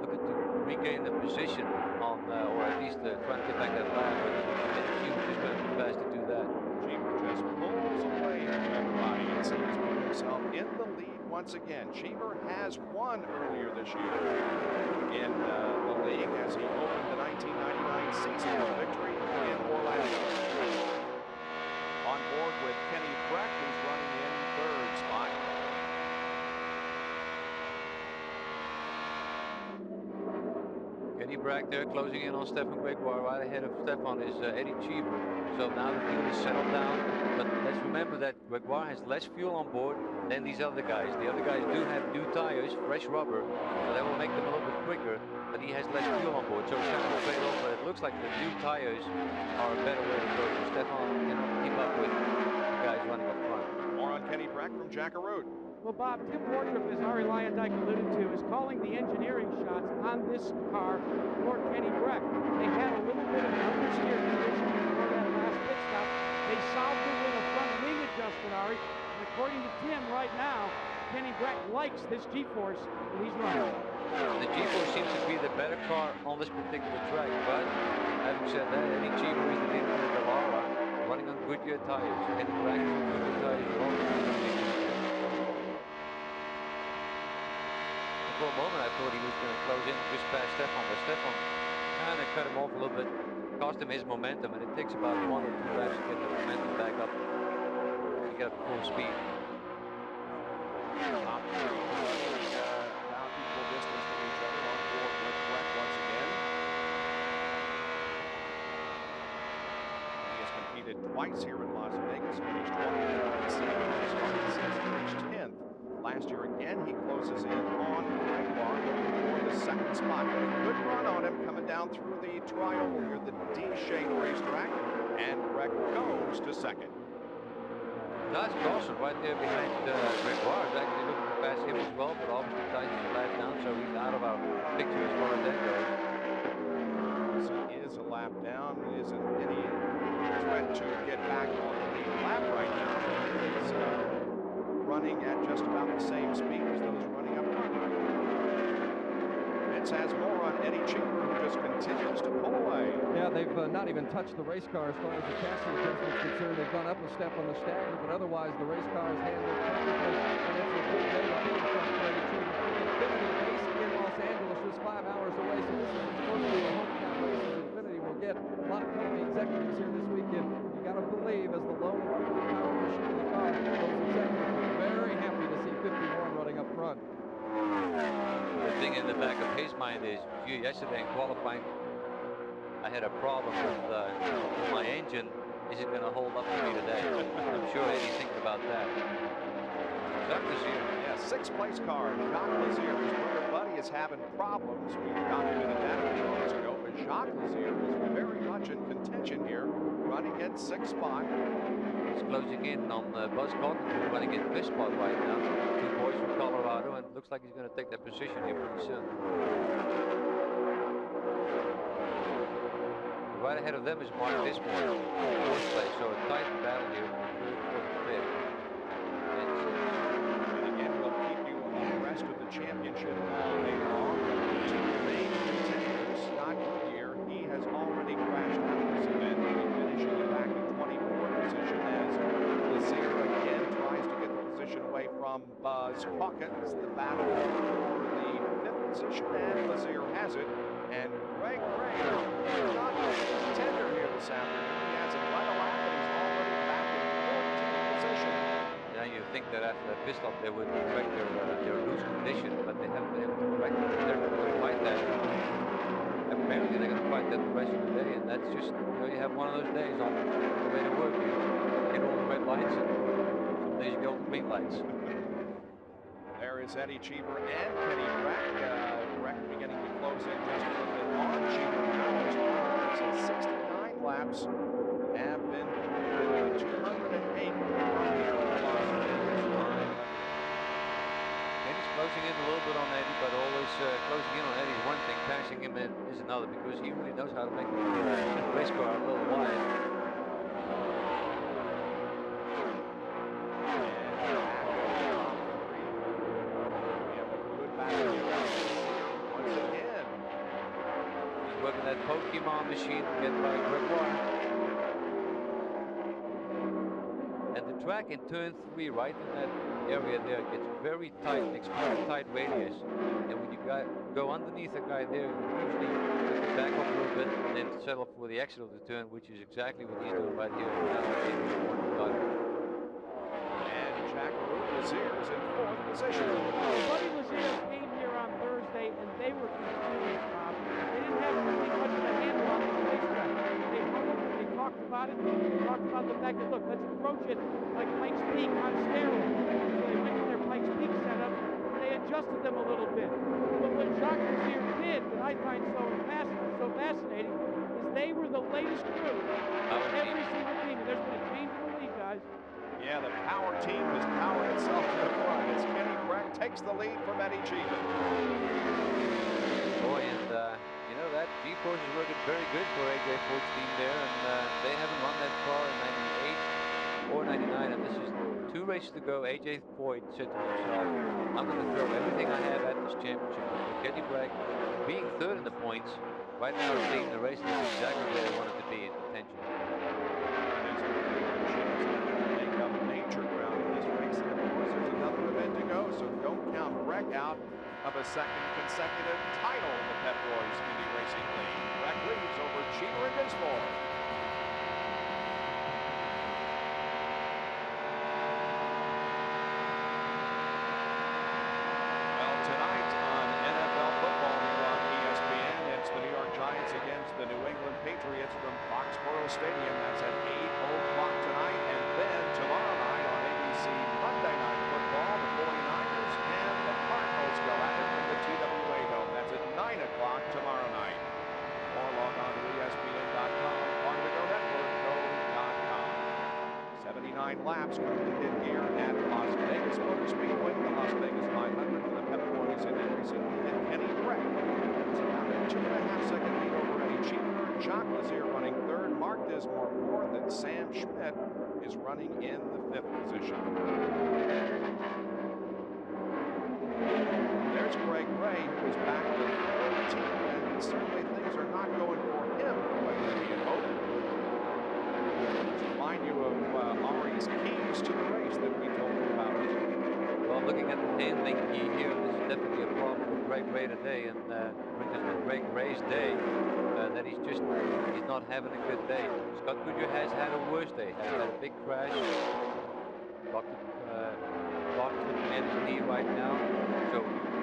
Looking to regain the position on, or at least trying to get back that lap. But Eddie Cheever just going to be fast to do that. Cheever just pulls away from everybody. He's put himself in the lead once again. Cheever has won earlier this year in the league as he opened the 1999 season with victory in Orlando. On board with Kenny Breck, who's running in third spot. Kenny Breck there closing in on Stephan Gregoire. Right ahead of Stephan is Eddie Cheever. So now the field is settled down. But let's remember that Gregoire has less fuel on board than these other guys. The other guys do have new tires, fresh rubber, so that will make them a little bit quicker. But he has less fuel on board, so it's kind of a trade-off. But it looks like the new tires are a better way to go. Stephan cannot keep up with the guys running up front. More on Kenny Breck from Jackaroo. Well, Bob, Tim Wardrop, as Ari Lyondike alluded to, is calling the engineering shots on this car for Kenny Breck. They had a little bit of an understeer condition before that last pit stop. They solved it with a front wing adjustment, Ari. And according to Tim, right now, Kenny Breck likes this G-force that he's running. The G-force seems to be the better car on this particular track, but having said that, Eddie Cheever is the leader in the Lara, running on Goodyear tires. Kenny Breck is on Goodyear tires. For a moment, I thought he was going to close in just past Stephan, but Stephan kind of cut him off a little bit, cost him his momentum, and it takes about 1 or 2 laps to get the momentum back up, to get up to full speed. Top three running about equal distance from each other on board with Breck once again. He has competed twice here in Las Vegas, finished 20th, finished 10th. Last year again, he closes in on Gregoire for the second spot. Good run on him coming down through the trioval here, the D-shaped racetrack, and Breck goes to second. Tyce Carlson right there behind Gregoire is actually looking to pass him as well, but obviously Tyce is a lap down, so he's out of our picture as far as that goes. Carlson is a lap down. He isn't any threat to get back on the lap right now. He's running at just about the same speed as those running up front. Vince has more on Eddie Cheever, who just continues to pull away. Yeah, they've not even touched the race car as far as the chassis adjustment is concerned. They've gone up a step on the stagger, but otherwise the race car is handled perfectly, and it's a good day to be in front of Eddie Cheever. Infinity racing in Los Angeles, just 5 hours away, so this is supposed to be a hometown race as Infinity will get a lot of company executives here this weekend. You got to believe, as the lone and power machine in the car, those executives are very happy to see 51 running up front. The thing in the back of his mind is, yesterday in qualifying, I had a problem with my engine. Is it going to hold up for me today? I'm sure Eddie's thinking about that. Jacques Lazier. Yeah, 6th place car. Jacques Lazier, his brother Buddy, is having problems. We documented that a few minutes ago, but Jacques Lazier is very much in contention here, running in 6th spot. He's closing in on Buzz Carpenter, running in 5th spot right now. 2 boys from Colorado, and it looks like he's going to take that position here pretty soon. Right ahead of them is Mark Dismore, 4th place, so a tight battle here from 3rd, 4th, and 5th. And again, we'll keep you rest of the championship all day long. Two main contenders, Scott Goodyear, he has already crashed out of this event. He's finishing back in 24th position as Lazier again tries to get the position away from Buzz Hawkins. The battle for the 5th position, and Lazier has it. And Greg Ray is not a contender here this afternoon. He has it right a lap, and he's already back in 14th position. Yeah, you think that after that pit stop they would correct their loose condition, but they haven't been able to correct it. They're going to fight that. Apparently they're going to fight that the rest of the day, and that's just, you have one of those days on the way to work. You get all the red lights, and some days you get all the green lights. There is Eddie Cheever and Kenny Breck. Breck beginning to close in just a little bit on Cheever now. His 69 laps have been 208 Eddie's closing in a little bit on Eddie, but always closing in on Eddie is one thing, passing him in is another, because he really knows how to make the race car a little wide. That Pokemon machine get by Gregoire. And the track in turn 3, right in that area there, gets very tight, makes very tight radius. And when you go underneath a guy there, you usually have to back up a little bit and then settle for the exit of the turn, which is exactly what he's doing right here. And Jack Lazier is in 4th position. Buddy Lazier came here on Thursday, and they were confused, Rob. They didn't have really much of a handle on this racetrack. They hung up, they talked about it. They talked about the fact that, look, let's approach it like Pikes Peak on steroids. So they went to their Pikes Peak setup, and they adjusted them a little bit. But what Jacques Lazier did, that I find so fascinating, is they were the latest crew of every single team. And there's been a change in the lead, guys. Yeah, the power team has powered itself to the front as Kenny Breck takes the lead from Eddie Cheever. Boy, and you know, that G-Force is working very good for AJ Foyt's team there, and they haven't run that car in 98 or 99, and this is 2 races to go. AJ Foyt said to himself, I'm going to throw everything I have at this championship. With Kenny Breck being 3rd in the points, right now leading the race, is exactly where they wanted to be in contention. Make up major ground in this race, and of course there's another event to go, so don't count Breck out of a second consecutive title in the Pep Boys Indy Racing League. Breck leads over Cheever and Dismore. Well, tonight on NFL football here on ESPN, it's the New York Giants against the New England Patriots from Foxborough Stadium. That's at 8 o'clock tonight, and then tomorrow night on ABC Monday Night Football, the 49ers and the Cardinals go at it from the TWA Dome. That's at 9 o'clock tomorrow night. Or log on to ESPN.com, part of the Go Network, Go.com. 79 laps completed here at Las Vegas Motor Speedway, the Las Vegas 500 for the Pep Boys in racing and Kenny Breck. It's about a 2.5-second lead over Eddie Cheever. Jacques Lazier running 3rd, Mark Dismore 4th, and Sam Schmidt is running in the 5th position. There's Greg Ray, who is back to 13, and certainly things are not going for him the way that he had hoped. To remind you of Ari's keys to the race that we told you about. Well, looking at the handling key here, this is definitely a problem for Greg Ray today, and brings us to Greg Ray's day, that he's not having a good day. Scott Goodyear has had a worse day, has had a big crash, blocked at his knee right now, so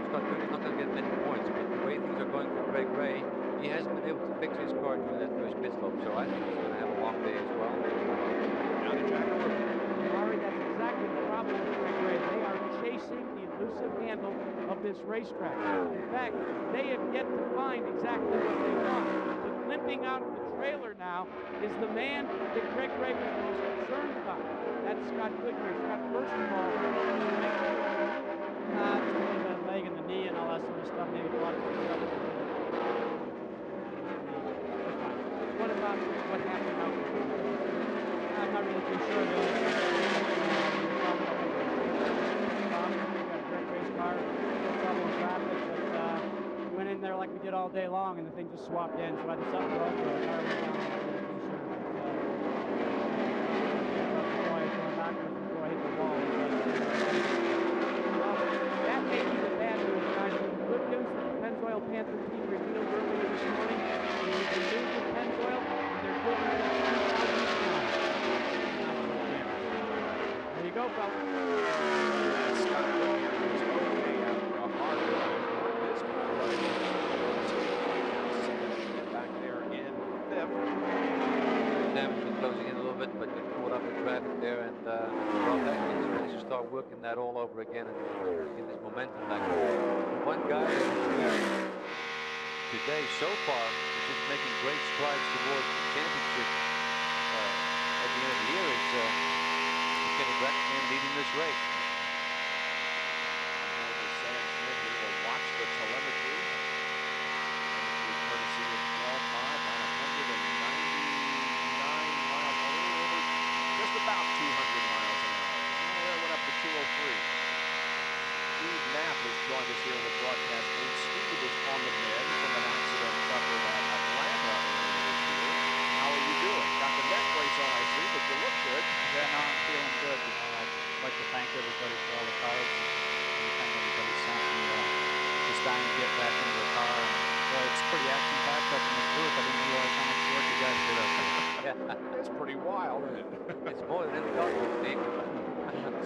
Scott Goodyear's not going to get many points, but the way things are going for Greg Ray, he hasn't been able to fix his car during that first pit stop, so I think he's going to have a long day as well. Now to Jack Ari, that's exactly the problem with Greg Ray. They are chasing the elusive handle of this racetrack. In fact, they have yet to find exactly what they want. But limping out of the trailer now is the man that Greg Ray was most concerned about. That's Scott Goodyear. Scott, first of all, the leg and the knee and all that sort of stuff, maybe a lot of stuff. what about what happened out there? I'm not really too sure, though. Got a Greg Ray's car. day long, and the thing just swapped in. So I had to something wrong with it. I went down and I wasn't too sure. Before I hit the wall. Well, that may be the bad news, guys. The good news that the Pennzoil Panther team revealed earlier this morning. They're doing with Pennzoil, and they're giving them 2,000 pounds. There you go, fellas. Scott Williams was okay after a hard run. This back there in fifth. Damage was closing in a little bit, but got caught up in traffic there, and well, that means they should start working that all over again and get this momentum back. One guy today so far is just making great strides towards the championship at the end of the year is Kenny Braxton leading this race. Sam Schmidt here will watch the telemetry. Courtesy of 12.5 on 199 miles, a little over, just about 200 miles an hour. There went up to 203. Steve Knapp has joined us here in the broadcast booth. Steve is on the mend from an accident suffered at Atlanta earlier this year. How are you doing? Got the neck brace on, I see, but you look good. Yeah, no, I'm feeling good. You know, I'd like to thank everybody for all the cards and everything everybody sent me. Just dying to get back into the car. And, boy, it's pretty action-packed up in this booth. I didn't realize how much work you guys did up there. Yeah. It's pretty wild, isn't it? It's more than any cargo, Steve.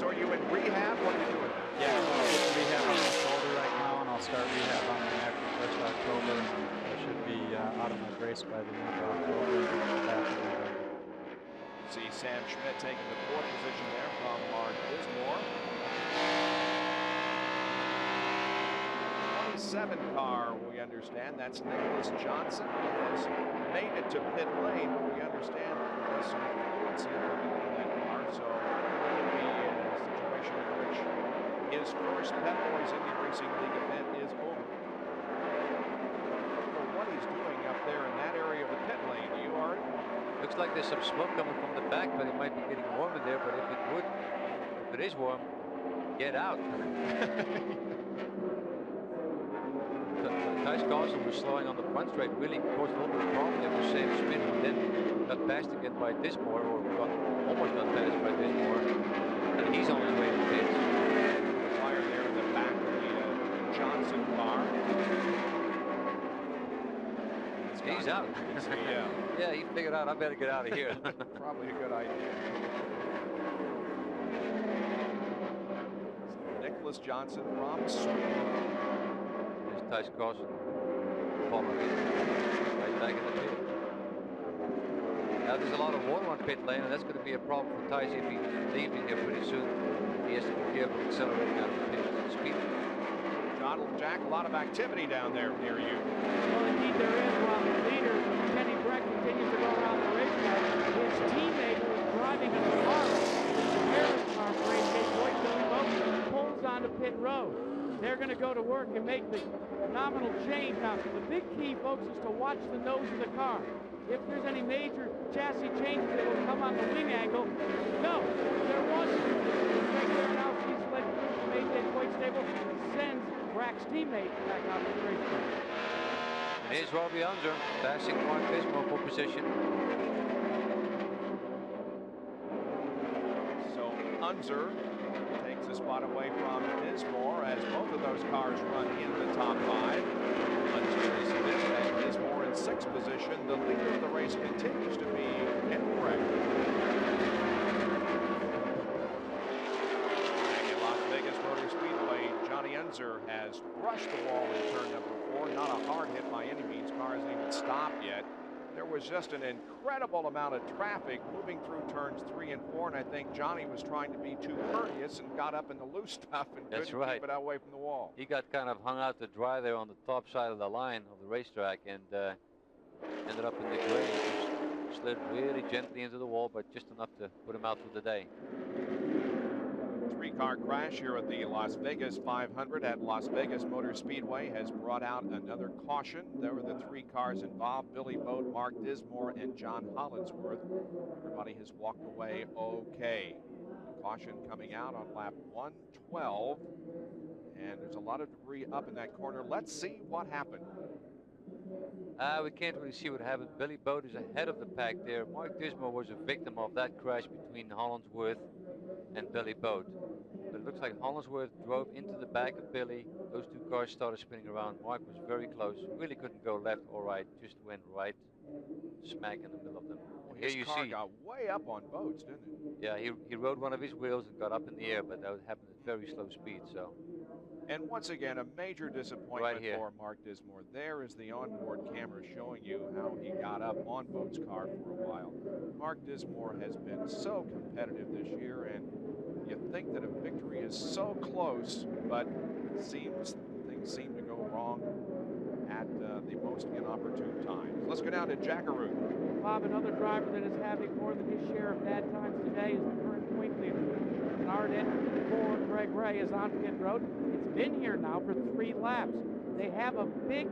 So are you in rehab? What are you doing? Yeah, I'm getting rehab on my shoulder right now, and I'll start rehab on my neck the 1st of October. I should be out of my brace by the end of October. Back in November. See Sam Schmidt taking the fourth position there from Mark Dismore. 27 car, we understand. That's Nicholas Johnson. He has made it to pit lane. We understand there's some fluency coming in that car, so it could be a situation in which his first Pet Boys Indy Racing League event is over. For what he's doing up there in that area of the pit lane, you are. Looks like there's some smoke coming from the back, but it might be getting warm in there. But if it is warm, get out. Tyce Carlson was slowing on the front straight, really caused a little bit of problem there for Sam Schmidt, and then got passed again by Dismore, or almost got passed by Dismore, and he's on his way to pits. Fire there in the back of the Johnson car. He's out. Yeah. Yeah, he figured out I better get out of here. Probably a good idea. Nicholas Johnson from Sweden. There's Tyce Carlson following right back in the pit. Now there's a lot of water on pit lane, and that's going to be a problem for Tyce if he's leaving here pretty soon. He has to be careful accelerating out of the pit. Speed. Donald, Jack, a lot of activity down there near you. Well, indeed there is, while the leader, Kenny Breck, continues to go around the racetrack. His teammate who is driving in the car, the Harris car for AJ Boyd, Billy Boat, pulls onto pit road. They're going to go to work and make the nominal change. Now, the big key, folks, is to watch the nose of the car. If there's any major chassis changes that will come on the wing angle, no, there wasn't. Right there now sees led through from AJ Boyd stable, sends Brack's teammate back out of the racetrack. And here's Robbie Unser passing Mark Dismore for position. So Unser takes a spot away from Dismore as both of those cars run in the top five. Unser is fifth and Dismore in sixth position. The leader of the race continues to be Kenny Breck. At Las Vegas Motor Speedway, Johnny Unser has brushed the wall in turn number 4. Not a hard hit by any means. Car hasn't even stopped yet. There was just an incredible amount of traffic moving through turns 3 and 4, and I think Johnny was trying to be too courteous and got up in the loose stuff and couldn't keep it away from the wall. He got kind of hung out to dry there on the top side of the line of the racetrack and ended up in the grade. Just slid really gently into the wall, but just enough to put him out for the day. 3-car crash here at the Las Vegas 500 at Las Vegas Motor Speedway has brought out another caution. There were the 3 cars involved: Billy Boat, Mark Dismore, and John Hollinsworth. Everybody has walked away okay. Caution coming out on lap 112, and there's a lot of debris up in that corner. Let's see what happened. We can't really see what happened. Billy Boat is ahead of the pack there. Mark Dismore was a victim of that crash between Hollandsworth and Billy Boat. But it looks like Hollandsworth drove into the back of Billy. Those two cars started spinning around. Mark was very close. Really couldn't go left or right. Just went right smack in the middle of them. And His here you car see. got way up on Boats, didn't it? Yeah, he rode one of his wheels and got up in the air, but that happened at very slow speed. So. And once again, a major disappointment Right here. for Mark Dismore. There is the onboard camera showing you how he got up on Boat's car for a while. Mark Dismore has been so competitive this year, and you think that a victory is so close, but it seems things seem to go wrong at the most inopportune times. Let's go down to Jackaroo. Bob, another driver that is having more than his share of bad times today is the current point leader. Bernard entry 4, Greg Ray is on pit road. It's been here now for 3 laps. They have a big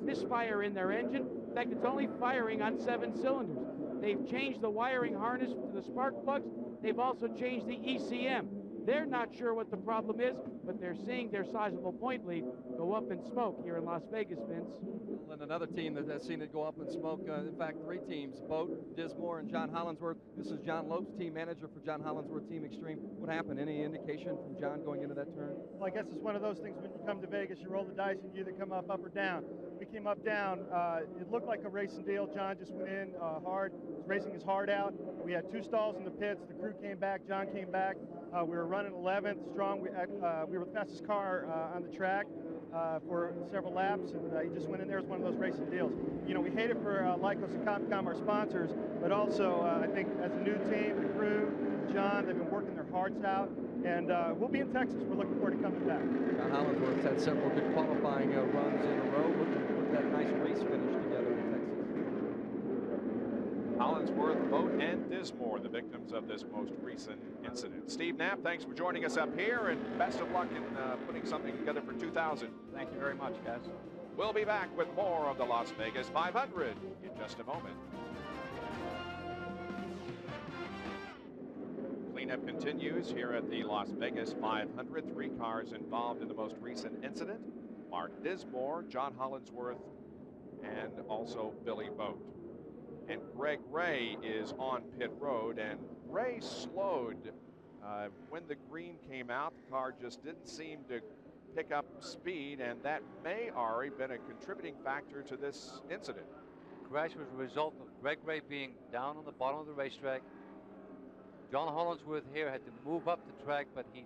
misfire in their engine. In fact, it's only firing on 7 cylinders. They've changed the wiring harness to the spark plugs. They've also changed the ECM. They're not sure what the problem is, but they're seeing their sizable point lead go up in smoke here in Las Vegas, Vince. And another team that has seen it go up in smoke. In fact, 3 teams, Boat, Dismore, and John Hollandsworth. This is John Lopes, team manager for John Hollandsworth Team Extreme. What happened? Any indication from John going into that turn? Well, I guess it's one of those things when you come to Vegas, you roll the dice and you either come up or down. We came up down. It looked like a racing deal. John just went in hard, was racing his heart out. We had 2 stalls in the pits. The crew came back. John came back. We were running 11th, strong. We were the fastest car on the track for several laps, and he just went in there as one of those racing deals. You know, we hate it for Lycos and Capcom, our sponsors, but also I think as a new team, the crew, John, they've been working their hearts out, and we'll be in Texas. We're looking forward to coming back. John Hollandsworth's had several good qualifying runs in a row. Look at that nice race finish together in Texas. Hollandsworth, Boat, and Dismore, the victims of this most recent incident. Steve Knapp, thanks for joining us up here, and best of luck in putting something together for 2000. Thank you very much, guys. We'll be back with more of the Las Vegas 500 in just a moment. Cleanup continues here at the Las Vegas 500. 3 cars involved in the most recent incident. Mark Dismore, John Hollandsworth, and also Billy Boat. And Greg Ray is on pit road, and Ray slowed when the green came out. The car just didn't seem to pick up speed, and that may already been a contributing factor to this incident. Crash was a result of Greg Ray being down on the bottom of the racetrack. John Hollandsworth here had to move up the track, but he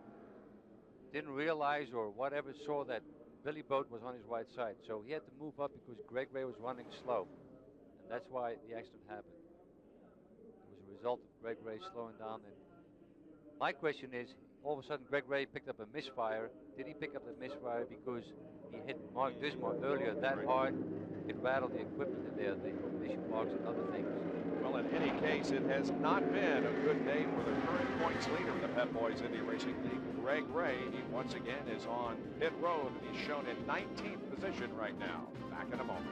didn't realize or whatever saw that Billy Boat was on his right side. So he had to move up because Greg Ray was running slow. And that's why the accident happened. It was a result of Greg Ray slowing down. And my question is, all of a sudden Greg Ray picked up a misfire. Did he pick up the misfire because he hit Mark Dismore earlier that hard? It rattled the equipment in there, the ignition box and other things. Well, in any case, it has not been a good day for the current points leader in the Pep Boys Indy Racing League, Greg Ray. He once again is on pit road. He's shown in 19th position right now. Back in a moment.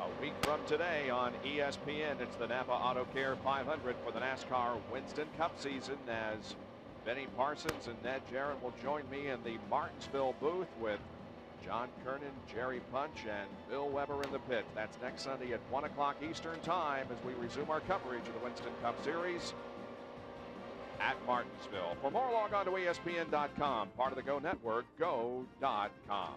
A week from today on ESPN, it's the Napa Auto Care 500 for the NASCAR Winston Cup season, as Benny Parsons and Ned Jarrett will join me in the Martinsville booth with John Kernan, Jerry Punch, and Bill Weber in the pit. That's next Sunday at 1 o'clock Eastern Time as we resume our coverage of the Winston Cup Series at Martinsville. For more, log on to ESPN.com, part of the Go Network, go.com.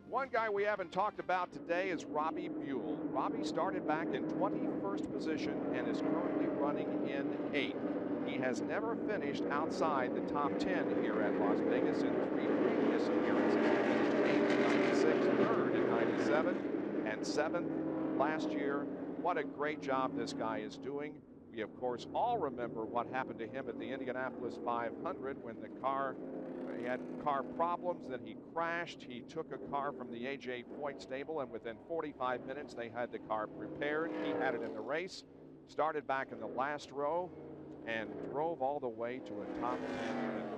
One guy we haven't talked about today is Robbie Buhl. Robbie started back in 21st position and is currently running in 8th. He has never finished outside the top 10 here at Las Vegas in 3 previous appearances. He finished 8th in 96, 3rd in 97, and 7th last year. What a great job this guy is doing. We, of course, all remember what happened to him at the Indianapolis 500 when he had car problems, then he crashed. He took a car from the A.J. Foyt stable, and within 45 minutes, they had the car prepared. He had it in the race, started back in the last row, and drove all the way to a top 10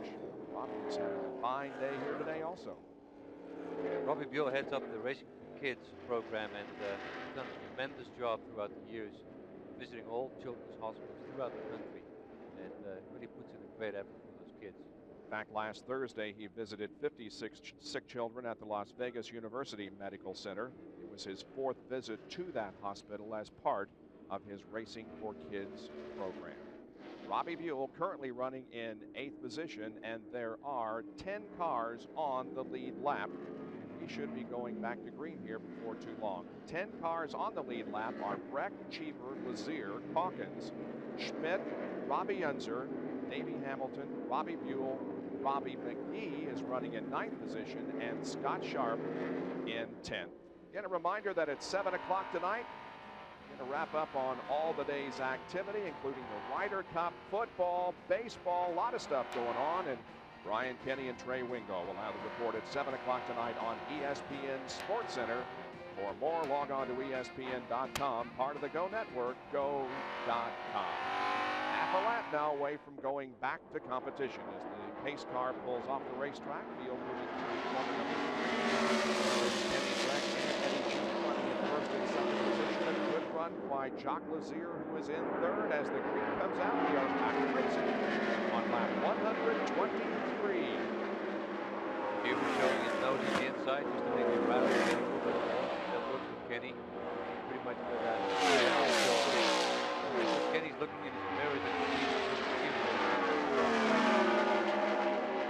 finish. Robbie's had a fine day here today also. Robbie Buhl heads up the Racing for Kids program, and he's done a tremendous job throughout the years, visiting all children's hospitals throughout the country, and really puts in a great effort for those kids. In fact, last Thursday, he visited 56 sick children at the Las Vegas University Medical Center. It was his 4th visit to that hospital as part of his Racing for Kids program. Robbie Buhl currently running in 8th position, and there are 10 cars on the lead lap. He should be going back to green here before too long. 10 cars on the lead lap are Breck, Cheever, Lazier, Calkins, Schmidt, Robbie Unser, Davey Hamilton, Robbie Buhl, Robbie McGee is running in 9th position, and Scott Sharp in 10th. Again, a reminder that at 7 o'clock tonight, we're going to wrap up on all the day's activity, including the Ryder Cup, football, baseball, a lot of stuff going on. And Brian Kenny and Trey Wingo will have the report at 7 o'clock tonight on ESPN Sports Center. For more, log on to ESPN.com, part of the Go Network, go.com. Half a lap now away from going back to competition as the pace car pulls off the racetrack. Field moving through corner number 3. Kenny Breck and Eddie Cheever running in 1st and 2nd position. A good run by Jacques Lazier, who is in 3rd. As the green comes out, we are back to racing on lap 123. Here we're showing his nose on the inside just to make it rattle a little bit more. That looks with Kenny. Pretty much for that. Kenny's looking in his mirrors and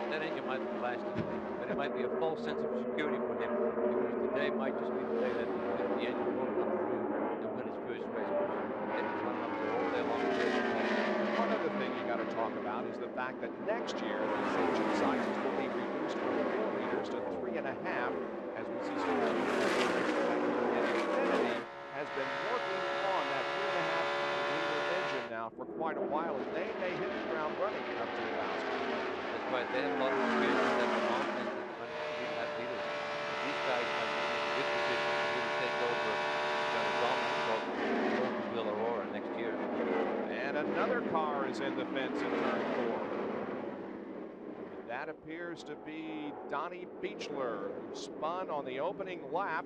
that engine might be lasting, but it might be a false sense of security for him. Because today might just be the day that the engine will come through and win his first race. And he's run up the whole day long. One other thing you got to talk about is the fact that next year these engine sizes will be reduced from 4 liters to 3.5, as we see some and Xfinity has been working on that 3.5 liter engine now for quite a while, and they may hit the ground running up to 2,000. That's right. They have a lot of experience with that Vermont engine running 3.5 liters. But these guys have a good position to really take over the dominance of Will Aurora next year. And another car is in the fence in turn 4. And that appears to be Donnie Beechler, who spun on the opening lap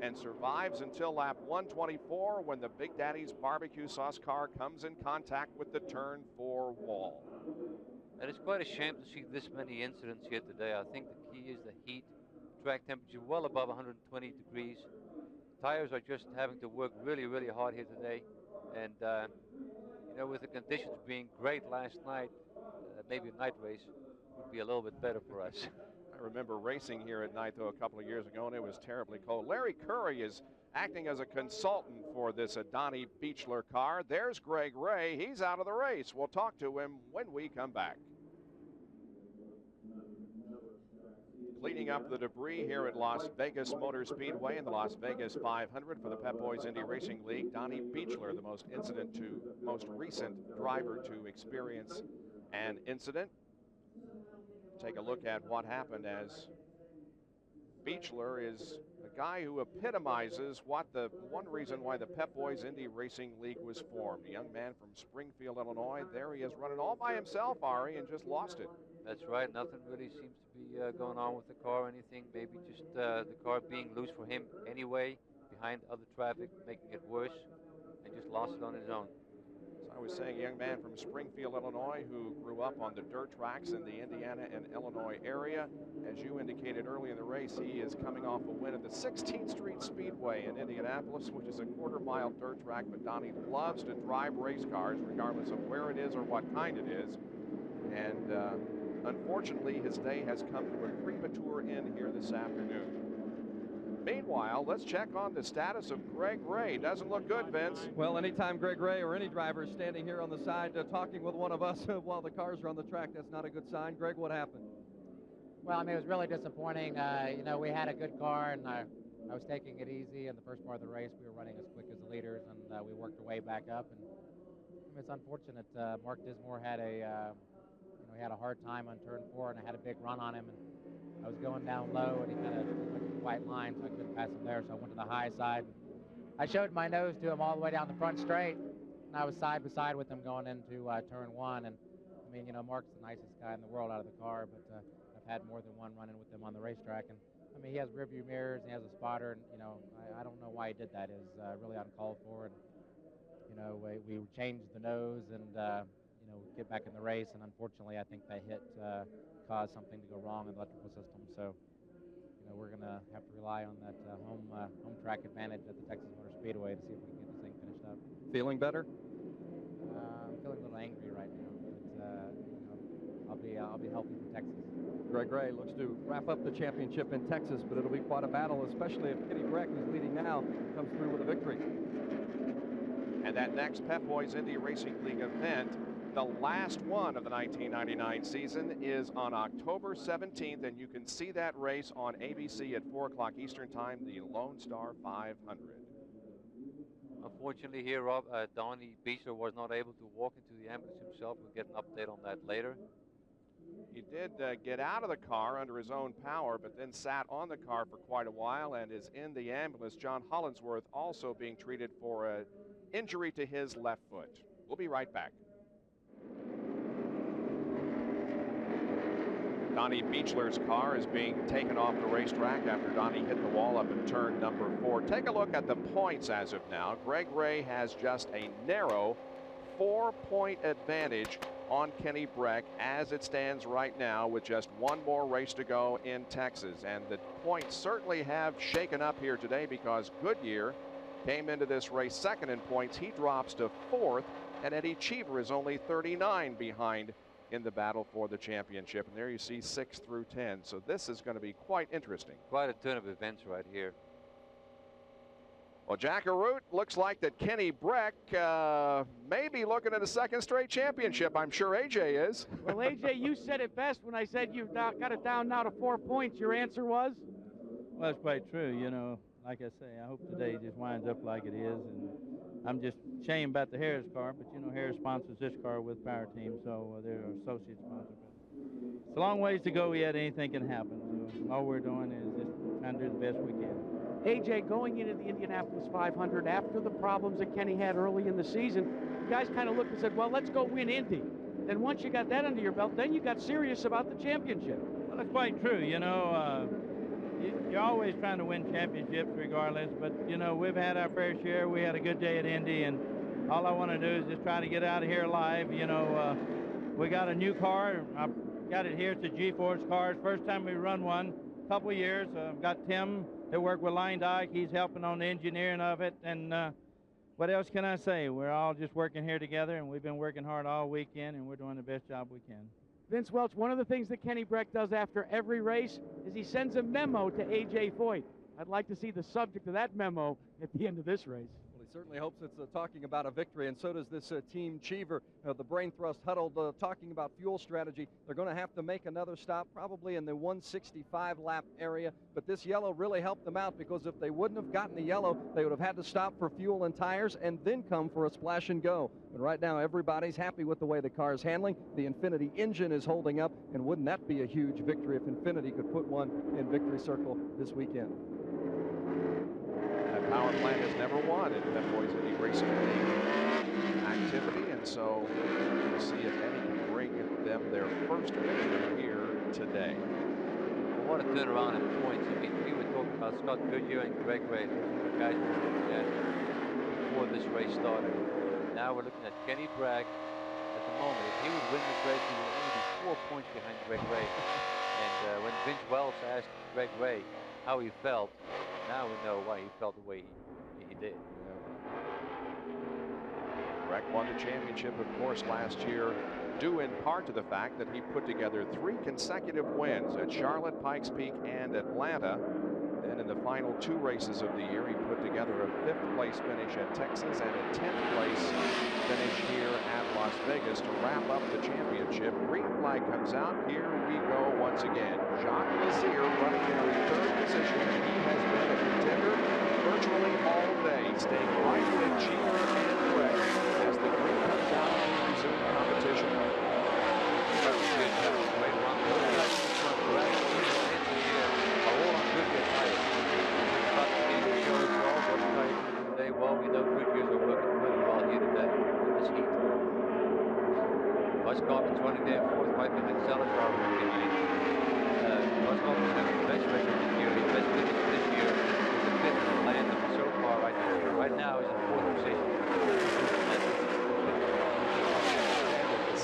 and survives until lap 124 when the Big Daddy's barbecue sauce car comes in contact with the turn 4 wall. And it's quite a shame to see this many incidents here today. I think the key is the heat, track temperature well above 120 degrees. Tires are just having to work really, really hard here today. And, you know, with the conditions being great last night, maybe a night race would be a little bit better for us. I remember racing here at night, though, a couple of years ago, and it was terribly cold. Larry Curry is acting as a consultant for this Donnie Beechler car. There's Greg Ray. He's out of the race. We'll talk to him when we come back. Cleaning up the debris here at Las Vegas Motor Speedway in the Las Vegas 500 for the Pep Boys Indy Racing League. Donnie Beechler, the most recent driver to experience an incident. Take a look at what happened, as Beechler is a guy who epitomizes one reason why the Pep Boys Indy Racing League was formed. A young man from Springfield, Illinois. There he is running all by himself, Ari, and just lost it. That's right. Nothing really seems to be going on with the car or anything. Maybe just the car being loose for him anyway, behind other traffic, making it worse, and just lost it on his own. So I was saying, a young man from Springfield, Illinois, who grew up on the dirt tracks in the Indiana and Illinois area. As you indicated early in the race, he is coming off a win at the 16th Street Speedway in Indianapolis, which is a quarter-mile dirt track. But Donnie loves to drive race cars, regardless of where it is or what kind it is. And unfortunately, his day has come to a premature end here this afternoon. Meanwhile, let's check on the status of Greg Ray. Doesn't look good, Vince. Well, anytime Greg Ray or any driver is standing here on the side talking with one of us while the cars are on the track, that's not a good sign. Greg, what happened? Well, I mean, it was really disappointing. You know, we had a good car, and I was taking it easy. In the first part of the race, we were running as quick as the leaders, and we worked our way back up. And I mean, it's unfortunate. Mark Dismore had he had a hard time on turn 4, and I had a big run on him. And I was going down low, and he kind of went to the white line, so I couldn't pass him there. So I went to the high side. I showed my nose to him all the way down the front straight, and I was side by side with him going into turn 1. And I mean, you know, Mark's the nicest guy in the world out of the car, but I've had more than one run-in with him on the racetrack. And I mean, he has rearview mirrors, and he has a spotter, and you know, I don't know why he did that. It was really uncalled for. And you know, we changed the nose, and you get back in the race. And unfortunately, I think that hit caused something to go wrong in the electrical system. So, we're going to have to rely on that home track advantage at the Texas Motor Speedway to see if we can get this thing finished up. Feeling better? I'm feeling a little angry right now, but I'll be healthy for Texas. Greg Ray looks to wrap up the championship in Texas, but it'll be quite a battle, especially if Kenny Breck, who's leading now, comes through with a victory. And that next Pep Boys Indy Racing League event, the last one of the 1999 season, is on October 17th, and you can see that race on ABC at 4 o'clock Eastern Time, the Lone Star 500. Unfortunately here, Rob, Donnie Beechler was not able to walk into the ambulance himself. We'll get an update on that later. He did get out of the car under his own power, but then sat on the car for quite a while and is in the ambulance. John Hollinsworth also being treated for an injury to his left foot. We'll be right back. Donnie Beechler's car is being taken off the racetrack after Donnie hit the wall up in turn number 4. Take a look at the points as of now. Greg Ray has just a narrow 4-point advantage on Kenny Breck as it stands right now, with just one more race to go in Texas. And the points certainly have shaken up here today, because Goodyear came into this race second in points. He drops to 4th, and Eddie Cheever is only 39 behind in the battle for the championship. And there you see 6 through 10. So this is going to be quite interesting. Quite a turn of events right here. Well, Jack Arute, looks like that Kenny Breck may be looking at a second straight championship. I'm sure AJ is. Well, AJ, you said it best when I said you've got it down now to 4 points. Your answer was? Well, that's quite true. Like I say, I hope today just winds up like it is. And I'm just ashamed about the Harris car, but Harris sponsors this car with Power Team, so they're associate sponsor. It's a long ways to go yet. Anything can happen. So all we're doing is just trying to do the best we can. AJ, going into the Indianapolis 500 after the problems that Kenny had early in the season, you guys kind of looked and said, well, let's go win Indy. Then once you got that under your belt, then you got serious about the championship. Well, that's quite true. You're always trying to win championships regardless, but we've had our fair share. We had a good day at Indy, and all I want to do is just try to get out of here alive. We got a new car. I've got it here. It's a G-Force car. It's first time we run one. Couple of years. I've got Tim that worked with Line Dyke. He's helping on the engineering of it. And what else can I say? We're all just working here together, and we've been working hard all weekend, and we're doing the best job we can. Vince Welch, one of the things that Kenny Breck does after every race is he sends a memo to A.J. Foyt. I'd like to see the subject of that memo at the end of this race. Well, he certainly hopes it's talking about a victory, and so does this team Cheever. The brain thrust huddled talking about fuel strategy. They're going to have to make another stop, probably in the 165 lap area, but this yellow really helped them out, because if they wouldn't have gotten the yellow, they would have had to stop for fuel and tires and then come for a splash and go. But right now, everybody's happy with the way the car is handling. The Infinity engine is holding up, and wouldn't that be a huge victory if Infinity could put one in victory circle this weekend? That power plant has never won in Pep Boys Indy Racing League activity, and so we'll see if Eddie can bring them their first victory here today. Well, what a turnaround in points. I mean, we were talking about Scott Goodyear and Greg Ray, the guys we were looking at before this race started. Now we're looking at Kenny Breck at the moment. If he would win this race, he would only be 4 points behind Greg Ray. And when Vince Welch asked Greg Ray how he felt, now we know why he felt the way he did. Breck won the championship, of course, last year, due in part to the fact that he put together 3 consecutive wins at Charlotte, Pikes Peak, and Atlanta. Then in the final 2 races of the year, he put together a 5th place finish at Texas and a 10th place finish here at Las Vegas to wrap up the championship. Green flag comes out. Here we go once again. Jacques Lazier running there in 3rd position. He has been a contender virtually all day, staying right with Cheever and Breck as the green comes out to resume competition. Well, we know Goodyears are working really well here today in this heat. Bus Garvin's running there 4th, right behind Salazar in 8th. Bus Garvin's having the best race of the year. His best finish this year is the 5th in Atlanta so far right now. Right now he's in 4th position. The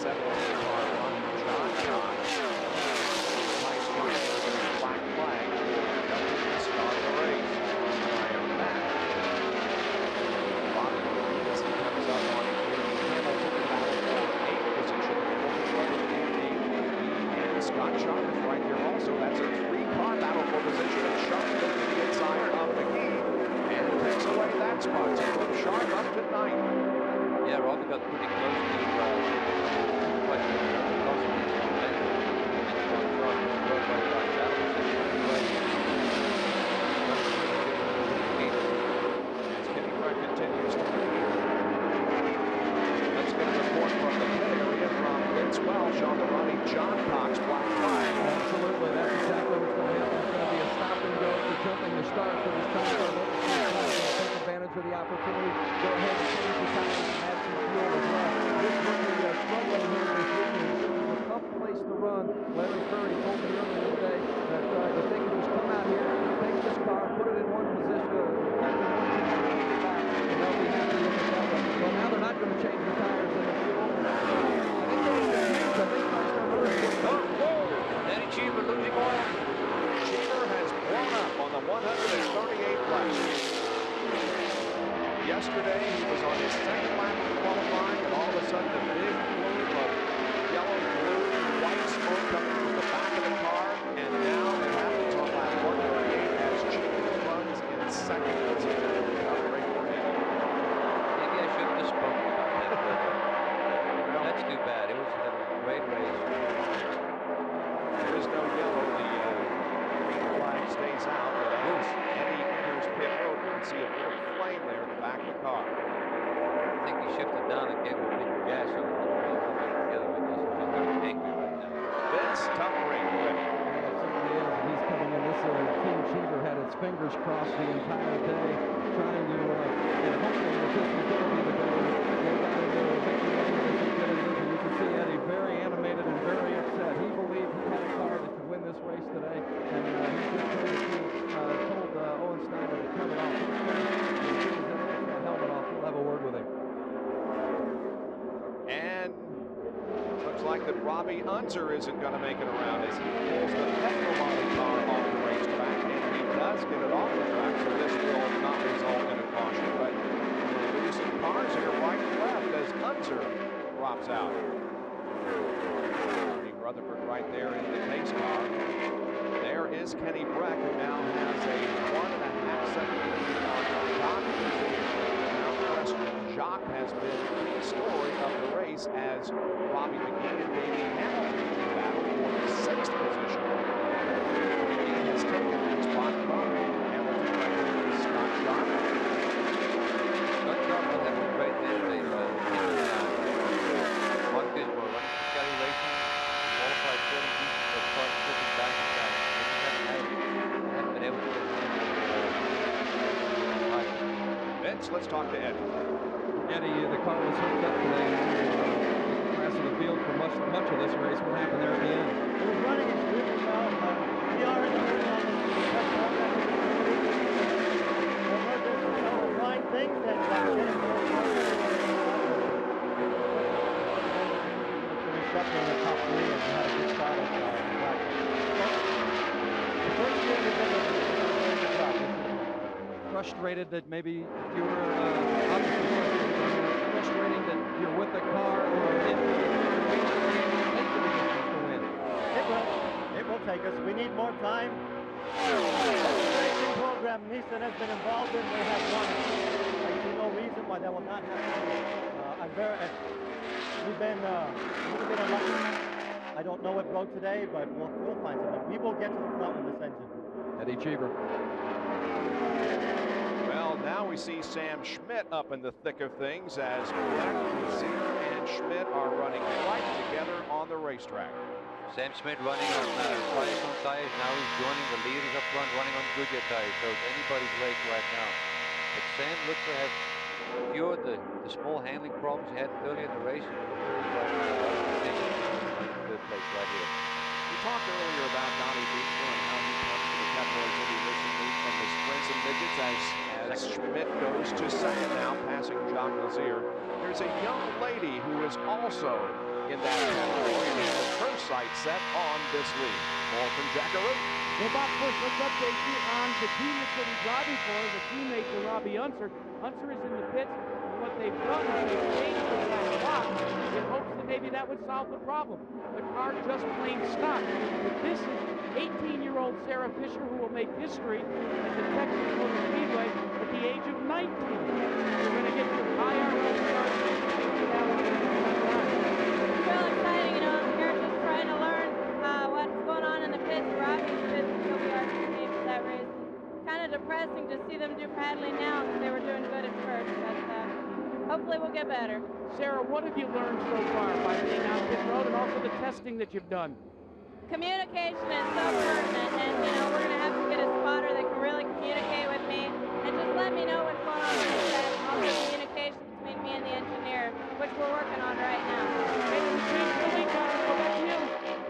Sharp is right there also. That's a three-car battle for position. Sharp looking to the inside of McGee and takes away that spot. So Sharp up to 9th. Yeah, Robbie got pretty close to quite a bit of velocity in the lane. And one Sharp was right by that battle position right. As Kenny Breck continues to lead. Let's get a report from the pit area from Vince Welsh on the running John Cox black flag. Absolutely, that's exactly what's going to happen. It's going to be a stop and go for jumping the start for this time. Take advantage of the opportunity. Go ahead and change the tires and add some fuel as well. This rookie struggling here this weekend. This is a tough place to run. Larry Curry told me earlier today that if they can just come out here, take this car, put it in one position, and they'll be happy with it that way. Well, now they're not going to change the tires and the fuel. Danny Cheever losing oil. Cheever has blown up on the 138th lap. Yesterday, he was on his second lap of qualifying, and all of a sudden, a big plume of yellow, blue, white smoke coming from the back of the car, and now it happens on lap 138 as Cheever runs in second position. Great for him. Maybe I shouldn't have spoken about that. That's too bad. It was a great race. There is no yellow. The green flag stays out, but as Eddie enters pit road, you can see a little flame there in the back of the car. I think he shifted down and gave him a big gas on it. Together with this. He's very angry right now. Vince, tough break. He's coming in. This Team Cheever had its fingers crossed the entire day, trying to, and hoping that this was going to be the day they got into a victory lane and this is going to be. You can see Eddie very animated and very upset. He believed he had a car that could win this race today, and he just told Owen Steiner to turn it off. As soon as Eddie gets that helmet off, he'll have a word with him. And looks like that Robbie Unser isn't going to make it around as he pulls the Petromani car off the racetrack, and he does get it off the track, so this will not result in a caution, but we'll lose some cars here right and left as Unser drops out. Rutherford right there in the pace car. There is Kenny Breck, who now has a 1.5 second lead on Jacques. Without question, Jacques has been the story of the race as Robbie McGee and Davey Hamilton battle for the 6th position. McGee has taken that spot from Hamilton right there with Scott Sharp. Scott Sharp will have a great day today. One good for running for Kelly Racing. Qualified 30 weeks for starting flipping back and back. They haven't been able to get Vince, let's talk to Eddie. Eddie, the car was hooked up today and class of the field for much of this race. What happened there at the end? It was running extremely well. We are in the middle of the flying things that get it up in the top 3 and had a good start at the first year we've been a very good job. Frustrated that maybe you were frustrating that you're with the car or in the to win. It will take us. We need more time. The racing program Nissan has been involved in, they have won. I see no reason why that will not happen. We've been a little bit unlucky. I don't know what broke today, but we'll find something. We will get to the front with this engine. Eddie Cheever. Well, now we see Sam Schmidt up in the thick of things as Breck, Zier, and Schmidt are running right together on the racetrack. Sam Schmidt running on Firestone tires. Now he's joining the leaders up front, running on Goodyear tires. So it's anybody's race right now. But Sam looks to have cured the small handling problems he had earlier in the race. And look where he's right now. Third place right here. We talked earlier about Donnie Beechler and how he comes to the Capital City recently from the sprints and midgets as Schmidt goes to second now, passing Jacques Lazier. There's a young lady who is also in that category and has her sights set on this lead. More from Jackaroo. Well, Bob, first, let's update you on the team that's going to be driving for the teammate to Robbie Unser. Unser is in the pits, and what they've done is they've changed the black box in hopes that and maybe that would solve the problem. The car just plain stopped. But this is 18-year-old Sarah Fisher, who will make history at the Texas Motor Speedway at the age of 19. We're going to get to IRL starts. It's real exciting, you know. I'm here just trying to learn what's going on in the pits. Robbie's pits will be our team for that race. Kind of depressing to see them do paddling now because they were doing good at first, but hopefully we'll get better. Sarah, what have you learned so far by being out pit road and also the testing that you've done? Communication is so pertinent, and you know, we're going to have to get a spotter that can really communicate with me and just let me know what's going on with the set, and also communication between me and the engineer, which we're working on right now.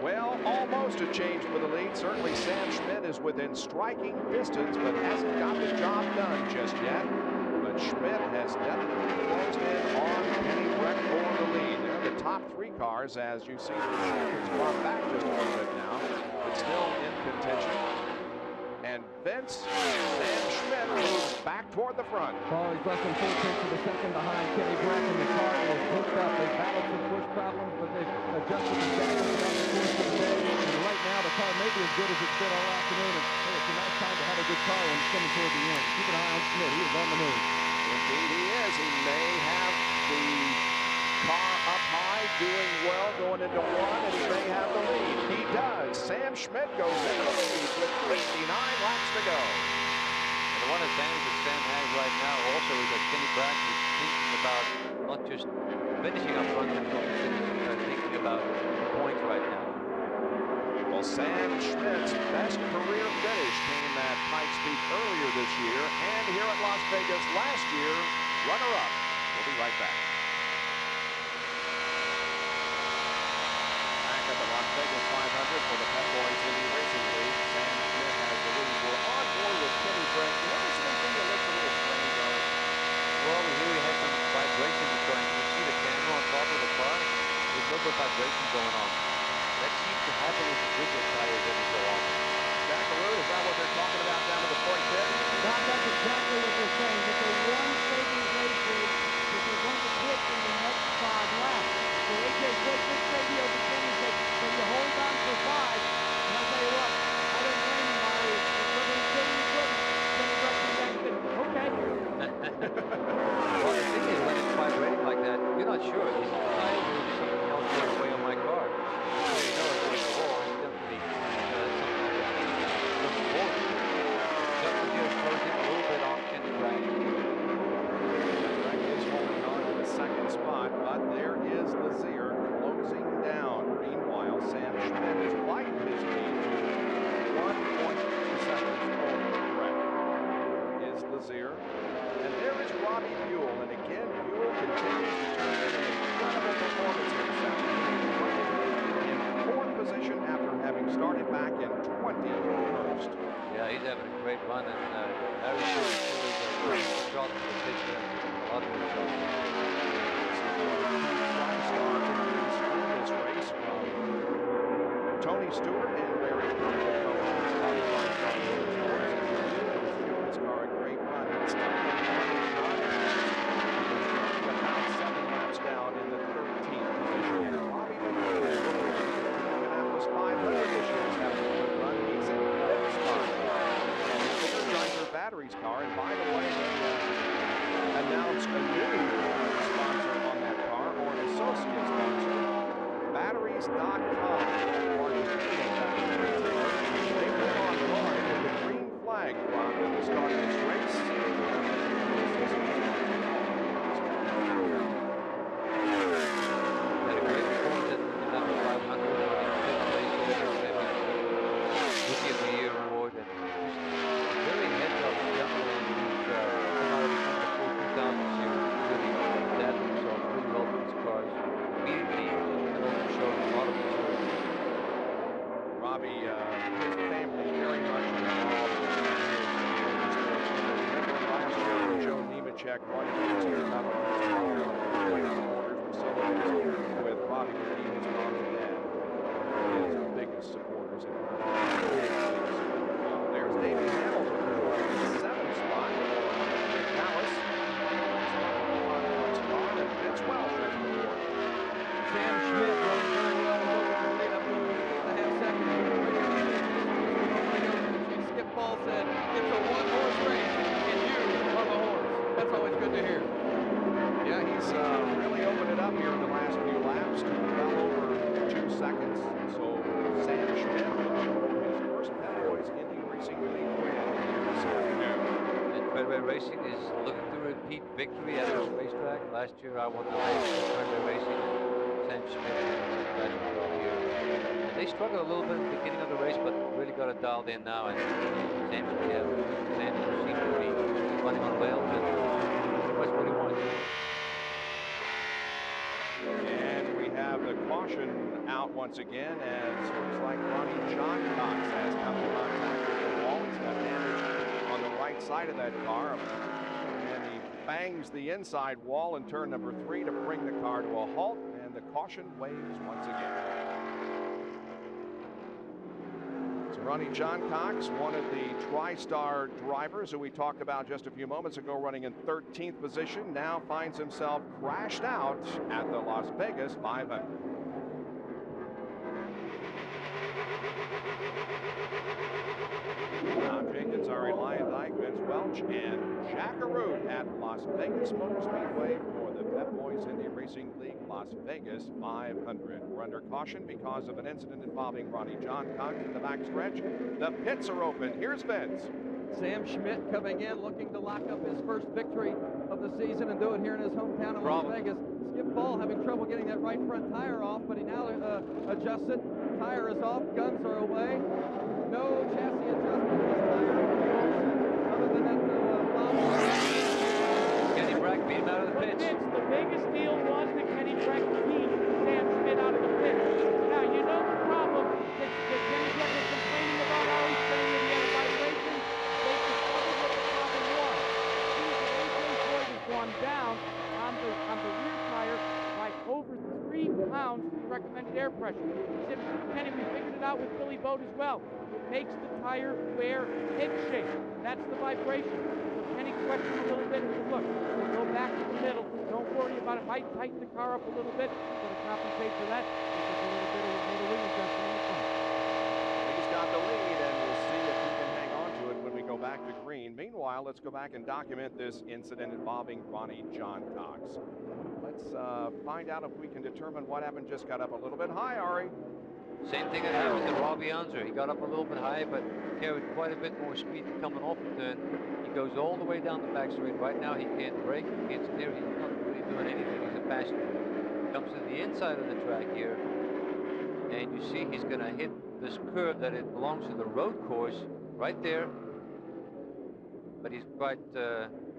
Well, almost a change for the lead. Certainly Sam Schmidt is within striking distance, but hasn't got the job done just yet. But Schmidt has definitely closed in on Kenny Breck for the lead. They're the top three cars, as you see the champions far back just a little bit now, but still in contention. And Vince, Sam Schmidt moves back toward the front. Well, he's less than 4 tenths of a second behind Kenny Breck, and the car was hooked up. They battled some push problems, but they've adjusted the status throughout the course of the day. And right now, the car may be as good as it's been all afternoon. And hey, it's a nice time to have a good car when it's coming toward the end. Keep an eye on Schmidt. He is on the move. Indeed he is. He may have the car up high, doing well, going into one, and he may have the lead. He does. Sam Schmidt goes into the lead with 59 laps to go. And the one advantage that Sam has right now also is that Kenny Breck is thinking about not just finishing up front, but thinking about the points right now. Well, Sam Schmidt's best career finish came at Pikes Peak earlier this year, and here at Las Vegas last year, runner-up. We'll be right back. Back at the Las Vegas 500 for the Pep Boys Indy Racing League. Sam Schmidt has the lead. We're on board with Kenny Breck. You notice anything that looks a little strange on it? Well, here we have some vibration going. You see the camera on top of the car? There's a little bit of vibration going on. That seems to happen with the Goodyear tires every so often. Jackaroo, is that what they're talking about down to the point pit? Bob, that's exactly what they're saying. That they won saving races, that they're going to pit in the next 5 laps. So AJ said this radio to Kenny said, can you hold on for 5? And I'll tell you what, I don't blame him, Molly. If we're going to say you couldn't, Kenny Breck said, okay. Well, the thing is, when it's vibrating like that, you're not sure. Is it tires or is it something else going away on my car? So you know it's like, oh, it's definitely something that looking forward to. Just here closing a little bit off Kenny Breck. Breck is holding on to the second spot, but there is Lazier closing down. Meanwhile, Sam Schmidt has widened his lead to 1.2 seconds over Breck. There is Lazier. And there is Robbie Buhl. And again, Buhl continues to turn in an incredible performance here this afternoon, running in 4th position after having started back in 21st. Yeah, he's having a great run, and Harry Short is a shot to the pitch there. A lot of good shots. In this race from Tony Stewart and Larry Kirk. This car a great run. It's still about 7 laps down in the 13th position. And Robbie Buhl, Indianapolis 500 this year, is having a good run. He's in 5th spot. And the Energizer Batteries car, and by the way, they announced a new sponsor on that car, or an associate sponsor, Batteries.com. They put on board with the green flag dropped at the start of this race. Had a great performance in the 500, running 5th place over, Rookie of the Year award, and just very heads up gentleman who's come out of the 2000 series, really adapted himself really well to his cars immediately, and also showed a lot of maturity. He's really opened it up here in the last few laps to well over 2 seconds. So Sam Schmidt, his first Pep Boys Indy Racing League win here this afternoon. And Speedway Racing is looking to repeat victory at this racetrack. Last year I won the race for Speedway Racing, and Sam Schmidt last year. And they struggled a little bit at the beginning of the race, but really got it dialed in now. And Sam seems to be running on rails, and that's what he wanted to do. And we have the caution out once again, as looks like Ronnie John Cox has come in contact with the wall. He's got damage on the right side of that car, and he bangs the inside wall in turn number 3 to bring the car to a halt, and the caution waves once again. So Ronnie John Cox, one of the TriStar drivers who we talked about just a few moments ago, running in 13th position, now finds himself crashed out at the Las Vegas 500. Tom Jenkins, Ari Lyondike, Vince Welch, and Jack Arute at Las Vegas Motor Speedway for the Pep Boys Indy Racing League Las Vegas 500. We're under caution because of an incident involving Ronnie John Cox in the backstretch. The pits are open. Here's Vince. Sam Schmidt coming in, looking to lock up his first victory of the season and do it here in his hometown of Las Vegas. Skip Ball having trouble getting that right front tire off, but he now adjusts it. Tire is off, guns are away. No chassis adjustment this tire. Other than that, Kenny Brack beat him out of the pits. The biggest deal was that Kenny Brack beat Sam Schmidt out of the pits. Now, you know the problem that Kenny Brack was complaining about how he's saying that he had a vibration. They discovered what the problem was. The racing has gone down on the rear tire by over 3 pounds to the recommended air pressure. He said, Kenny, we figured it out with Billy Boat as well. It makes the tire wear head shape. That's the vibration. So Kenny questioned a little bit and said, look, we'll go back to the middle. Don't worry about it. Might tighten the car up a little bit. So to compensate for that, there's a little bit of a wing adjustment in the front. He's got the lead, and we'll see if he can hang on to it when we go back to green. Meanwhile, let's go back and document this incident involving Ronnie John Cox. Let's find out if we can determine what happened. Just got up a little bit high, Ari. Same thing that happened to Robbie Unser. He got up a little bit high, but carried quite a bit more speed coming off the turn. He goes all the way down the back straight. Right now, he can't brake, he can't steer. He's not really doing anything. He's a passenger. Comes to the inside of the track here, and you see he's going to hit this curve that it belongs to the road course right there. But he's quite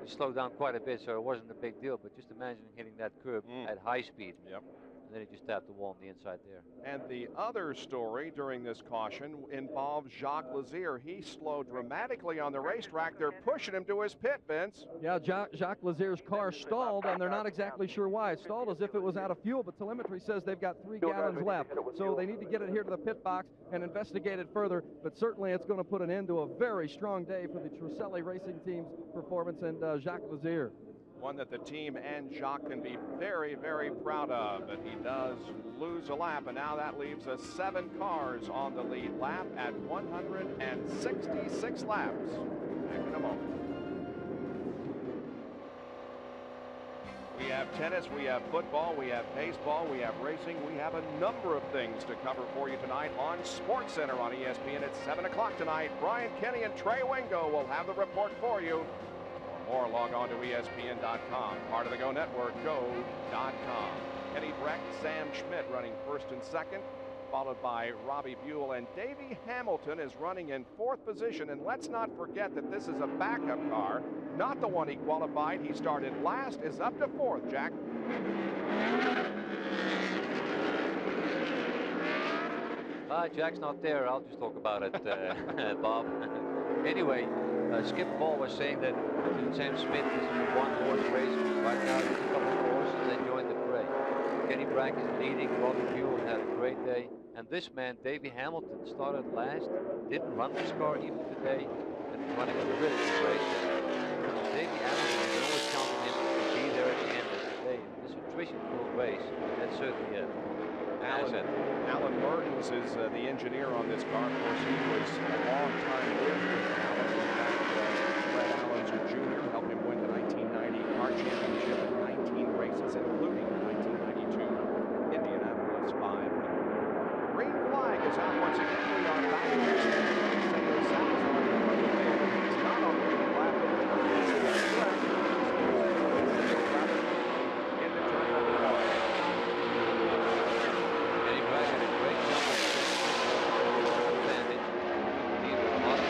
he slowed down quite a bit, so it wasn't a big deal. But just imagine hitting that curve at high speed. Yep. And then he just tapped the wall on the inside there. And the other story during this caution involves Jacques Lazier. He slowed dramatically on the racetrack. They're pushing him to his pit, Vince. Yeah, Jacques Lazier's car stalled, and they're not exactly sure why. It stalled as if it was out of fuel, but telemetry says they've got 3 gallons left. So they need to get it here to the pit box and investigate it further. But certainly it's going to put an end to a very strong day for the Truselli Racing Team's performance and Jacques Lazier. One that the team and Jacques can be very, very proud of. But he does lose a lap, and now that leaves us 7 cars on the lead lap at 166 laps. Back in a moment. We have tennis, we have football, we have baseball, we have racing. We have a number of things to cover for you tonight on SportsCenter on ESPN at 7 o'clock tonight. Brian Kenny and Trey Wingo will have the report for you. Or log on to ESPN.com. Part of the Go Network, go.com. Kenny Breck, Sam Schmidt running first and second, followed by Robbie Buhl. And Davey Hamilton is running in 4th position. And let's not forget that this is a backup car, not the one he qualified. He started last, is up to 4th, Jack. Jack's not there. I'll just talk about it, Bob. Anyway, Skip Ball was saying that Sam Smith is a 1-horse race. Right now, there's a couple of horses that joined the fray. Kenny Brack is leading. Robbie Buhl had a great day. And this man, Davey Hamilton, started last, didn't run this car even today, and running a really good race. Davey Hamilton, you can always count on him to be there at the end of the day. This attrition-full race, that's certainly an asset. Alan Mertens is the engineer on this car. Of course, he was a long time with Alan. In fact, Fred Allen's Jr. helped him win the 1990 car championship in 19 races. comes out once again. We are back to He's not on the lead lap of the in the turn number 1. Kenny Bragg had a great jump advantage. He was a lot of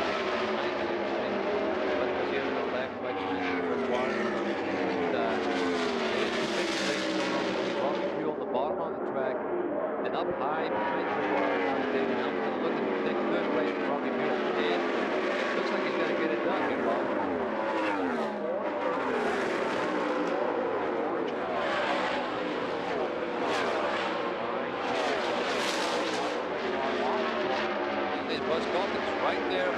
but was here on the left right behind the first one. Robbie Buhl on the bottom of the track, and up high behind the wall. David Hamilton looking to take third place from Robbie Buhl. And it looks like he's going to get it done here, Bob. Buzz Calkins right there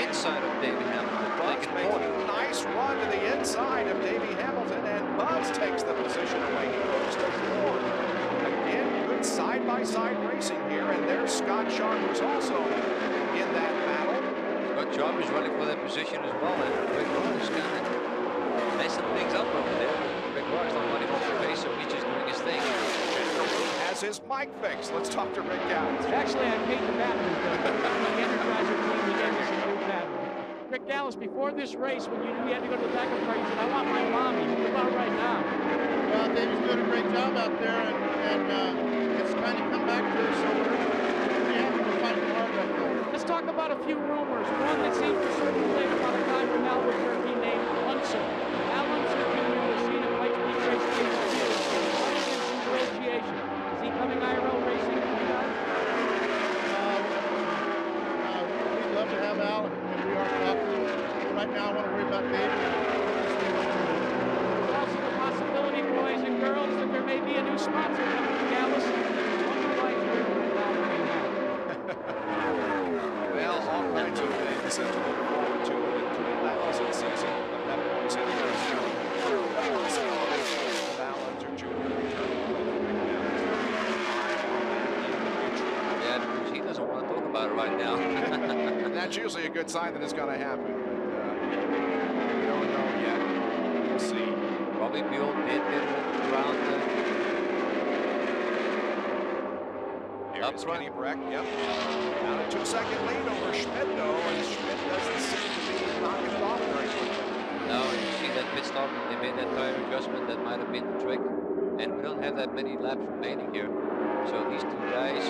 inside of Davey Hamilton. Buzz makes a nice run to the inside of Davey Hamilton, and Buzz takes the position away. He moves to 4th. Again, good side-by-side racing here, and there's Scott Sharp, who's also in that battle. Scott Sharp is running for that position as well, and Gregoire is kind of messing things up over there. Gregoire is not running off the pace, so he's just doing his thing. Has his mic fixed. Let's talk to Rick Gallis. Actually, I paid the batteries. The Energizer team, he gave us a new battery. Rick Gallis, before this race, when you knew you had to go to the backup car, you said, I want my mommy. What about right now? Well, Dave's doing a great job out there, and it's kind of come back to us, so we're happy to fight hard right now. Let's talk about a few rumors. One that seems to circulate about a guy from Albuquerque named Unser. Al Unser Jr. was seen at White Beach Race Field. Negotiation. Is he coming IRL racing for you guys? We'd love to have Al, and we are talking. Right now, I want to worry about Dave. There's also the possibility, boys and girls, that there may be a new sponsor coming to Dallas. Well, all kinds of things to look forward to in the 2000 season. But that brings in Al Unser Jr. Yeah, because he doesn't want to talk about it right now. That's usually a good sign that it's going to happen. But, we don't know yet. We'll see. Robbie Buhl did get around Up Kenny Breck, yep. Now a 2-second lead over Schmidt, though, and Schmidt doesn't seem to be knocking it off very quickly. No, you see that pit stop, they made that tire adjustment, that might have been the trick. And we don't have that many laps remaining here. So these two guys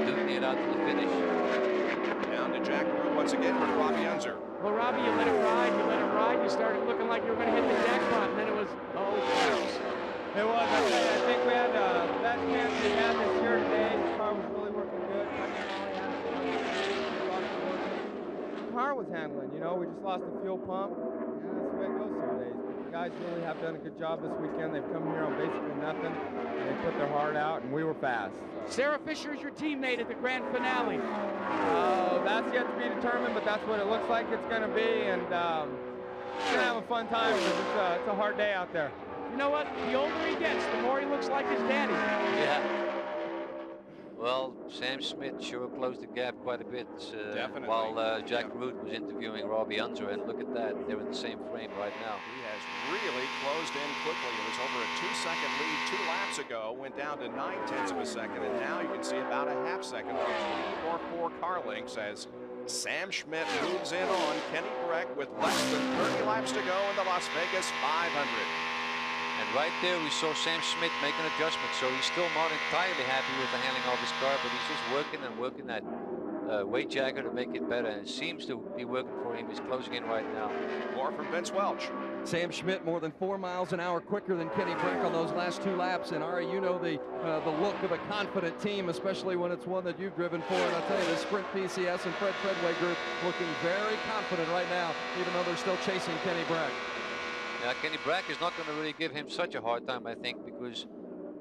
duking it out to the finish. Down to Jack Root once again with Robbie Unser. Well, Robbie, you let it ride, you started looking like you were going to hit the jackpot, and then it was, oh, close. It was. I think we had the best chance we had this year today. The car was really working good. The car was handling, you know. We just lost the fuel pump. And that's the way it goes some days. But the guys really have done a good job this weekend. They've come here on basically nothing. And they put their heart out, and we were fast. Sarah Fisher is your teammate at the grand finale. That's yet to be determined, but that's what it looks like it's going to be. And it's going to have a fun time because it's a hard day out there. You know what? The older he gets, the more he looks like his daddy. Yeah. Well, Sam Schmidt sure closed the gap quite a bit while Jack Root was interviewing Robbie Unser, and look at that, they're in the same frame right now. He has really closed in quickly. It was over a 2-second lead 2 laps ago, went down to 9/10 of a second, and now you can see about a half second or 4 car lengths as Sam Schmidt moves in on Kenny Breck with less than 30 laps to go in the Las Vegas 500. And right there we saw Sam Schmidt make an adjustment, so he's still not entirely happy with the handling of his car, but he's just working and working that weight jacker to make it better, and it seems to be working for him. He's closing in right now. More from Vince Welch. Sam Schmidt more than 4 miles an hour quicker than Kenny Breck on those last 2 laps. And Ari, you know the look of a confident team, especially when it's one that you've driven for. And I'll tell you, the Sprint PCS and Fred Treadway group looking very confident right now, even though they're still chasing Kenny Breck. Now, Kenny Breck is not going to really give him such a hard time, I think, because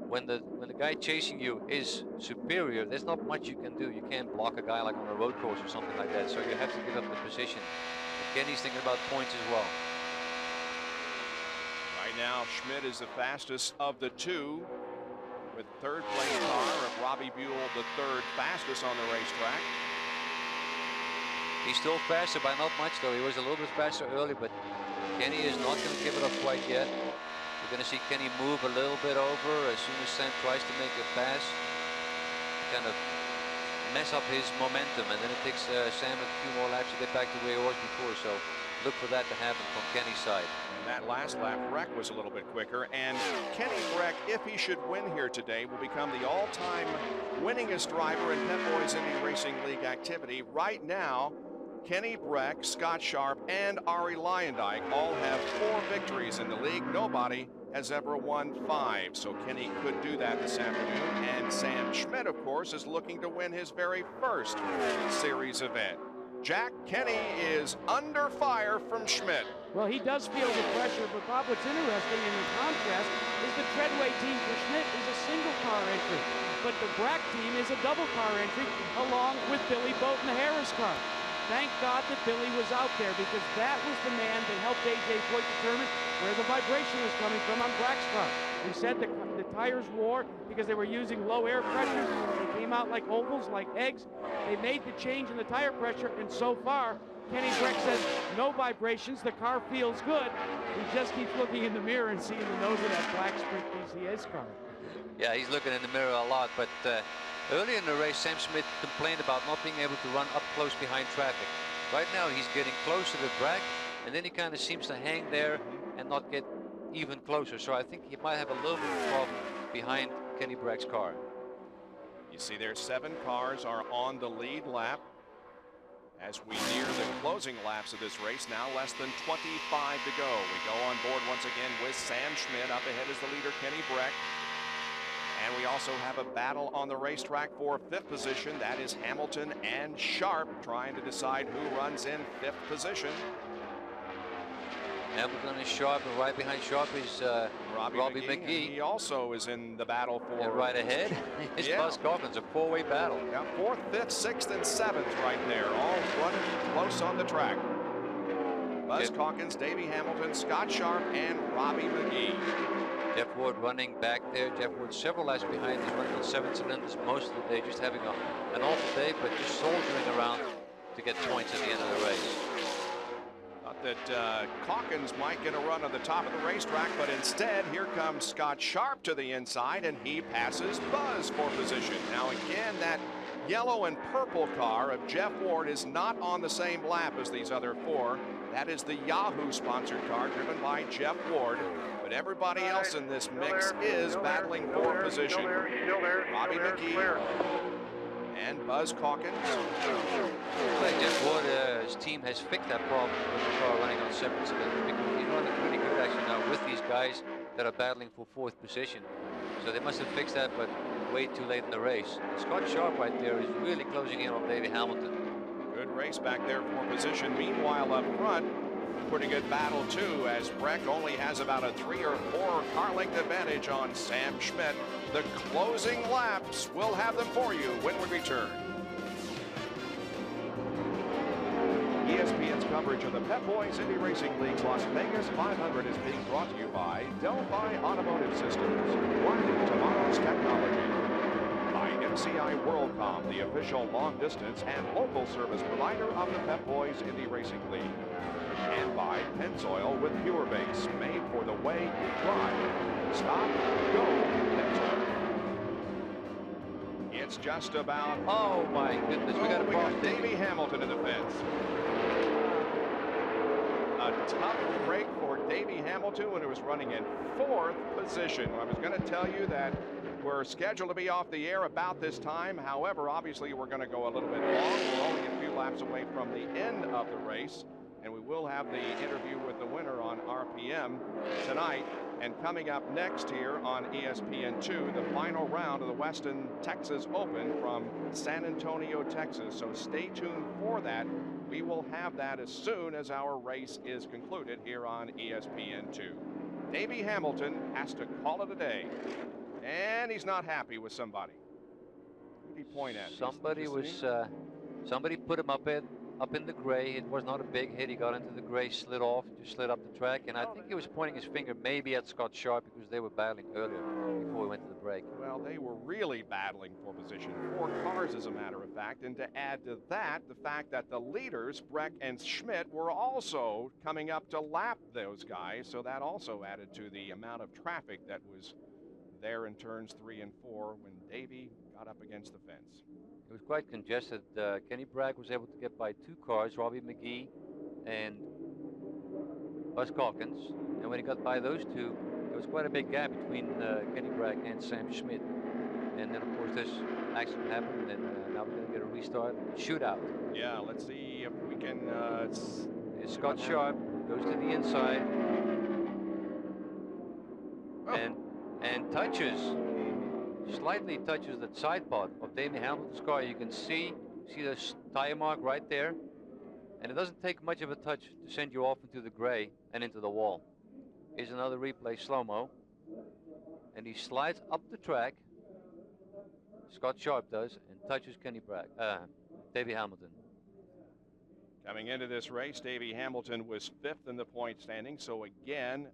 when the guy chasing you is superior, there's not much you can do. You can't block a guy like on a road course or something like that, so you have to give up the position. And Kenny's thinking about points as well. Right now, Schmidt is the fastest of the 2, with third place car of Robbie Buhl, the 3rd fastest on the racetrack. He's still faster by not much, though. He was a little bit faster early, but Kenny is not going to give it up quite yet. We're going to see Kenny move a little bit over as soon as Sam tries to make a pass. Kind of mess up his momentum, and then it takes Sam a few more laps to get back to where he was before. So look for that to happen from Kenny's side. And that last lap, Breck was a little bit quicker, and Kenny Breck, if he should win here today, will become the all-time winningest driver in Pep Boys Indy Racing League activity. Right now, Kenny Breck, Scott Sharp, and Arie Luyendyk all have 4 victories in the league. Nobody has ever won 5, so Kenny could do that this afternoon. And Sam Schmidt, of course, is looking to win his very first series event. Jack, Kenny is under fire from Schmidt. Well, he does feel the pressure, but Bob, what's interesting in the contrast is the Treadway team for Schmidt is a single car entry, but the Brack team is a double car entry along with Billy Boat in the Harris car. Thank God that Billy was out there, because that was the man that helped A.J. Foyt determine where the vibration was coming from on Brack's car. We said the tires wore because they were using low air pressure. They came out like ovals, like eggs. They made the change in the tire pressure, and so far, Kenny Breck says no vibrations. The car feels good. He just keeps looking in the mirror and seeing the nose of that black Sprint PCS car. Yeah, he's looking in the mirror a lot, but earlier in the race, Sam Schmidt complained about not being able to run up close behind traffic. Right now, he's getting close to the Brack, and then he kind of seems to hang there and not get even closer. So I think he might have a little bit of a problem behind Kenny Breck's car. You see there, 7 cars are on the lead lap. As we near the closing laps of this race, now less than 25 to go. We go on board once again with Sam Schmidt. Up ahead is the leader, Kenny Breck. And we also have a battle on the racetrack for 5th position. That is Hamilton and Sharp trying to decide who runs in 5th position. Hamilton is Sharp, and right behind Sharp is Robbie McGee. He also is in the battle for... And right ahead is Buzz Calkins, a 4-way battle. Yeah, 4th, 5th, 6th, and 7th right there, all running close on the track. Buzz Calkins, Davey Hamilton, Scott Sharp, and Robbie McGee. Jeff Ward running back there. Jeff Ward several laps behind. He's running on 7 cylinders most of the day, just having an awful day, but just soldiering around to get points at the end of the race. Thought that Calkins might get a run on the top of the racetrack, but instead, here comes Scott Sharp to the inside, and he passes Buzz for position. Now again, that yellow and purple car of Jeff Ward is not on the same lap as these other 4. That is the Yahoo sponsored car driven by Jeff Ward. But everybody else in this mix is battling for position. Robbie McGee and Buzz Calkins. Like Jeff Ward, his team has fixed that problem with the car running on 7 cylinders, because he's running pretty good actually now with these guys that are battling for 4th position. So they must have fixed that, but way too late in the race. Scott Sharp right there is really closing in on Davey Hamilton. Good race back there for position. Meanwhile, up front, pretty good battle too, as Breck only has about a 3 or 4 car length advantage on Sam Schmidt. The closing laps, we'll have them for you when we return. ESPN's coverage of the Pep Boys Indy Racing League's Las Vegas 500 is being brought to you by Delphi Automotive Systems, running tomorrow's technology. By MCI WorldCom, the official long-distance and local service provider of the Pep Boys Indy Racing League. And by Pennzoil with Pure Base, made for the way you drive. Stop, go, Pennzoil. It's just about... Oh my goodness, we got a problem. Davey Hamilton in the fence. A tough break for Davey Hamilton when he was running in 4th position. I was going to tell you that we're scheduled to be off the air about this time. However, obviously we're going to go a little bit long. We're only a few laps away from the end of the race. And we will have the interview with the winner on RPM tonight. And coming up next here on ESPN2, the final round of the Weston Texas Open from San Antonio, Texas. So stay tuned for that. We will have that as soon as our race is concluded here on ESPN2. Davey Hamilton has to call it a day. And he's not happy with somebody. Who did he point at? Somebody was, somebody put him up in the gray. It was not a big hit. He got into the gray, slid off, just slid up the track, and I think he was pointing his finger maybe at Scott Sharp because they were battling earlier before we went to the break. Well, they were really battling for position. 4 cars, as a matter of fact, and to add to that, the fact that the leaders, Breck and Schmidt, were also coming up to lap those guys, so that also added to the amount of traffic that was there in turns 3 and 4 when Davey got up against the fence. It was quite congested. Kenny Bragg was able to get by 2 cars, Robbie McGee and Buzz Calkins. And when he got by those 2, there was quite a big gap between Kenny Bragg and Sam Schmidt. And then, of course, this accident happened, and now we're going to get a restart, shootout. Yeah, let's see if we can. Scott Sharp goes to the inside and touches, slightly touches the side part of Davey Hamilton's car. You can see the tire mark right there, and it doesn't take much of a touch to send you off into the gray and into the wall. Here's another replay slow-mo, and he slides up the track. Scott Sharp does, and touches Davey Hamilton. Coming into this race, Davey Hamilton was 5th in the point standing, so again,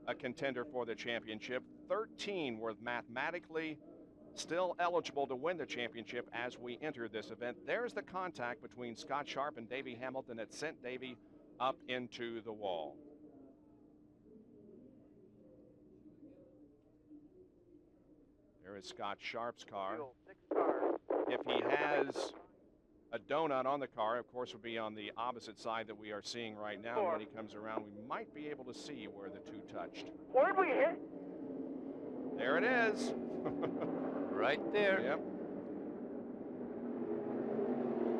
a contender for the championship. 13 were mathematically still eligible to win the championship as we enter this event. There's the contact between Scott Sharp and Davey Hamilton that sent Davey up into the wall. There is Scott Sharp's car. If he has a donut on the car, of course, would be on the opposite side that we are seeing right now. And when he comes around, we might be able to see where the 2 touched. Where did we hit? There it is. Right there. Yep.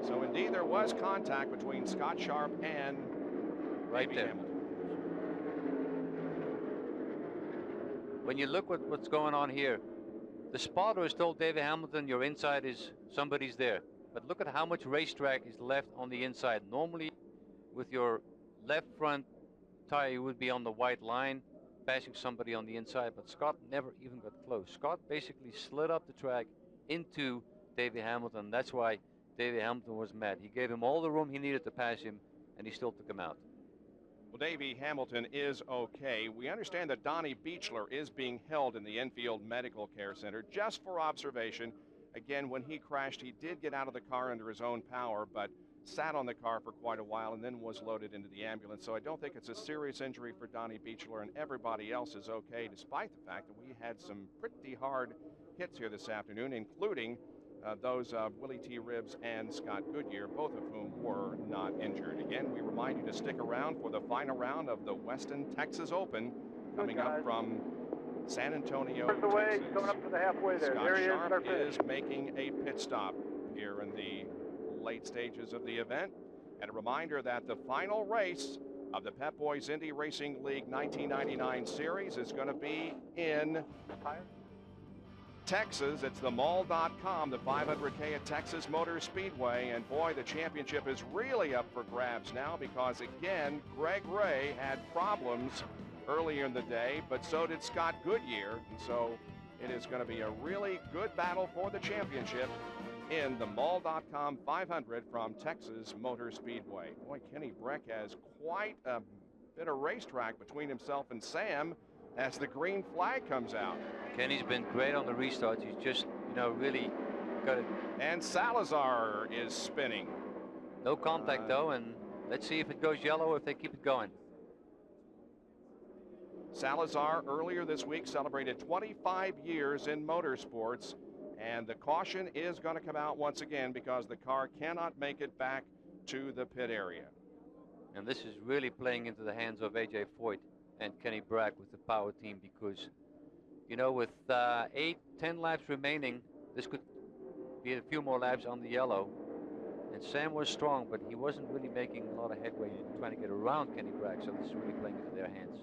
So indeed, there was contact between Scott Sharp and right Davey there. Hamilton. When you look at what's going on here, the spotter has told Davey Hamilton your inside is somebody's there. But look at how much racetrack is left on the inside. Normally, with your left front tire, you would be on the white line, passing somebody on the inside, but Scott never even got close. Scott basically slid up the track into Davey Hamilton. That's why Davey Hamilton was mad. He gave him all the room he needed to pass him, and he still took him out. Well, Davey Hamilton is okay. We understand that Donnie Beechler is being held in the Enfield Medical Care Center just for observation. Again, when he crashed, he did get out of the car under his own power, but sat on the car for quite a while and then was loaded into the ambulance. So I don't think it's a serious injury for Donnie Beechler, and everybody else is okay, despite the fact that we had some pretty hard hits here this afternoon, including those Willie T. Ribbs and Scott Goodyear, both of whom were not injured. Again, we remind you to stick around for the final round of the Weston Texas Open coming up from San Antonio, Texas. Coming up to the halfway there. Scott There he is, Sharp start finish. is making a pit stop here in the late stages of the event. And a reminder that the final race of the Pep Boys Indy Racing League 1999 series is going to be in Texas. It's the mall.com, the 500K at Texas Motor Speedway. And boy, the championship is really up for grabs now because, again, Greg Ray had problems earlier in the day, but so did Scott Goodyear. And so it is going to be a really good battle for the championship in the mall.com 500 from Texas Motor Speedway. Boy, Kenny Breck has quite a bit of racetrack between himself and Sam as the green flag comes out. Kenny's been great on the restarts. He's just, really got it. And Salazar is spinning. No contact, though, and let's see if it goes yellow or if they keep it going. Salazar earlier this week celebrated 25 years in motorsports, and the caution is going to come out once again because the car cannot make it back to the pit area. And this is really playing into the hands of A.J. Foyt and Kenny Bragg with the power team because, with 8-10 laps remaining, this could be a few more laps on the yellow. And Sam was strong, but he wasn't really making a lot of headway trying to get around Kenny Bragg, so this is really playing into their hands.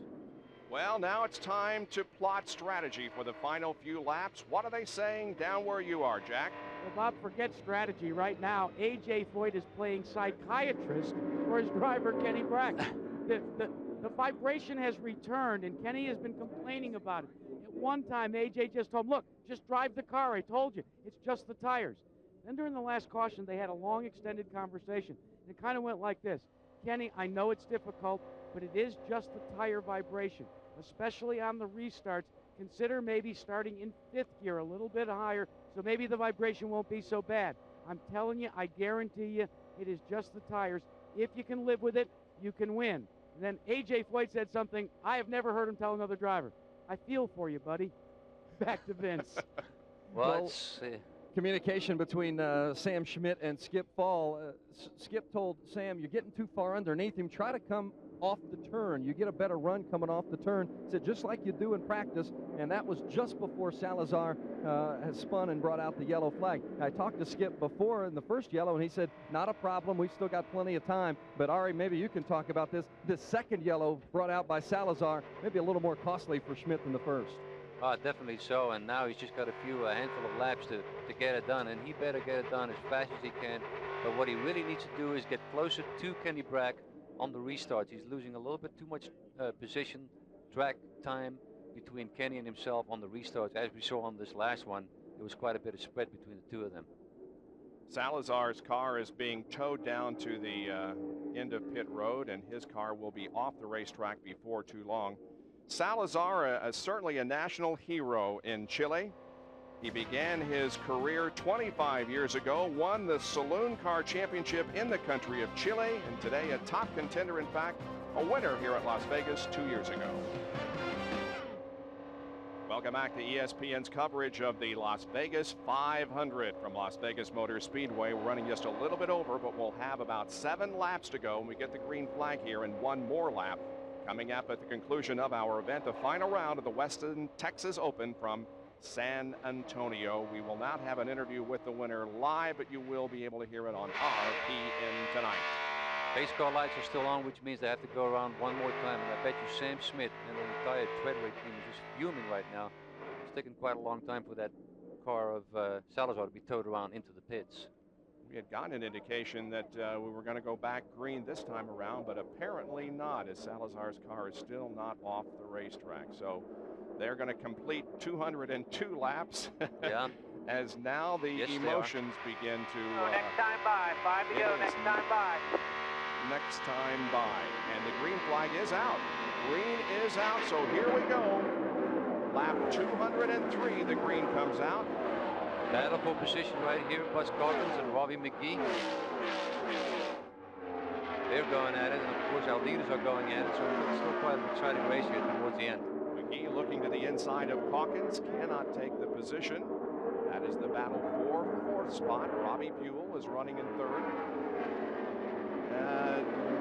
Well, now it's time to plot strategy for the final few laps. What are they saying down where you are, Jack? Well, Bob, forget strategy right now. A.J. Foyt is playing psychiatrist for his driver, Kenny Bragg. The vibration has returned, and Kenny has been complaining about it. At one time, A.J. just told him, look, just drive the car. I told you, it's just the tires. Then during the last caution, they had a long, extended conversation. It kind of went like this. Kenny, I know it's difficult, but it is just the tire vibration, especially on the restarts. Consider maybe starting in 5th gear, a little bit higher, so maybe the vibration won't be so bad. I'm telling you, I guarantee you, it is just the tires. If you can live with it, you can win. And then A.J. Foyt said something I have never heard him tell another driver. I feel for you, buddy. Back to Vince. Well, communication between Sam Schmidt and Skip Fall. Skip told Sam, you're getting too far underneath him. Try to come off the turn. You get a better run coming off the turn. Said just like you do in practice, and that was just before Salazar has spun and brought out the yellow flag. I talked to Skip before in the first yellow, and he said, not a problem. We've still got plenty of time. But Ari, maybe you can talk about this. The second yellow brought out by Salazar, maybe a little more costly for Schmidt than the first. Definitely so, and now he's just got a handful of laps to get it done, and he better get it done as fast as he can. But what he really needs to do is get closer to Kenny Brack on the restarts. He's losing a little bit too much position, drag time between Kenny and himself on the restarts. As we saw on this last one, there was quite a bit of spread between the two of them. Salazar's car is being towed down to the end of pit road, and his car will be off the racetrack before too long. Salazar, certainly a national hero in Chile. He began his career 25 years ago, won the Saloon Car Championship in the country of Chile, and today a top contender, in fact, a winner here at Las Vegas 2 years ago. Welcome back to ESPN's coverage of the Las Vegas 500 from Las Vegas Motor Speedway. We're running just a little bit over, but we'll have about 7 laps to go when we get the green flag here, and 1 more lap coming up at the conclusion of our event, the final round of the Weston Texas Open from San Antonio. We will not have an interview with the winner live, but you will be able to hear it on RPN tonight. Pace car lights are still on, which means they have to go around one more time, and I bet you Sam Schmidt and the entire Treadway team is just fuming right now. It's taken quite a long time for that car of Salazar to be towed around into the pits. We had gotten an indication that we were going to go back green this time around, but apparently not, as Salazar's car is still not off the racetrack. So they're going to complete 202 laps. Yeah. As now the emotions begin to... next time by. 5 to go. Next time by. Next time by. And the green flag is out. Green is out, so here we go. Lap 203, the green comes out. Battle for position right here, Buzz Calkins and Robbie McGee. They're going at it, and of course our leaders are going at it, so it's still quite an exciting race here towards the end. McGee looking to the inside of Calkins, cannot take the position. That is the battle for 4th spot. Robbie Buhl is running in 3rd.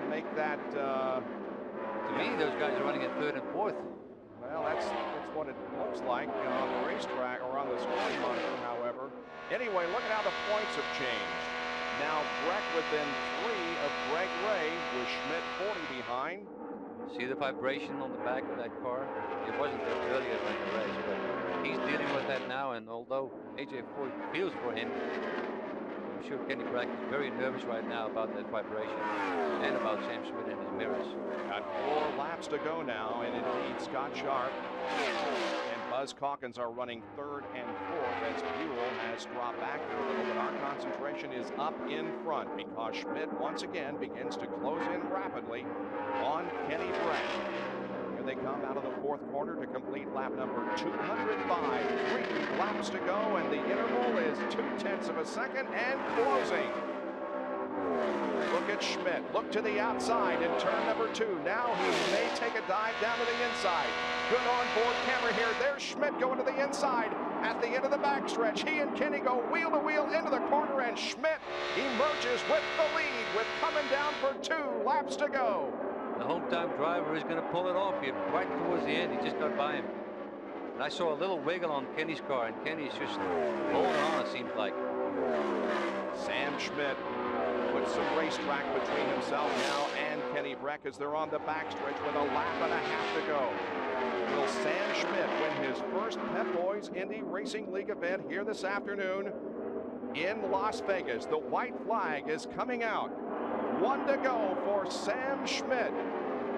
Make that... to me, those guys are running in 3rd and 4th. Well, that's what it looks like on the racetrack or on the scoring monitor, however. Anyway, look at how the points have changed. Now Breck within 3 of Greg Ray, with Schmidt 40 behind. See the vibration on the back of that car? It wasn't there earlier in the race, but he's dealing with that now, and although AJ Foyt feels for him, I'm sure Kenny Brack is very nervous right now about that vibration and about Sam Schmidt and his mirrors. Got 4 laps to go now, and indeed Scott Sharp and Buzz Calkins are running 3rd and 4th as Buhl has dropped back here a little bit. Our concentration is up in front because Schmidt once again begins to close in rapidly on Kenny Brack. Here they come out of the 4th corner to complete lap number 205. 3 laps to go, and the interval is 0.2 of a second and closing. Look at Schmidt. Look to the outside in turn number 2. Now he may take a dive down to the inside. Good onboard camera here. There's Schmidt going to the inside at the end of the backstretch. He and Kenny go wheel to wheel into the corner, and Schmidt emerges with the lead with coming down for 2 laps to go. The hometown driver is going to pull it off here right towards the end. He just got by him. And I saw a little wiggle on Kenny's car, and Kenny's just holding on, it seems like. Sam Schmidt puts some racetrack between himself now and Kenny Brack as they're on the backstretch with a lap and a half to go. Will Sam Schmidt win his first Pep Boys Indy Racing League event here this afternoon in Las Vegas? The white flag is coming out. 1 to go for Sam Schmidt,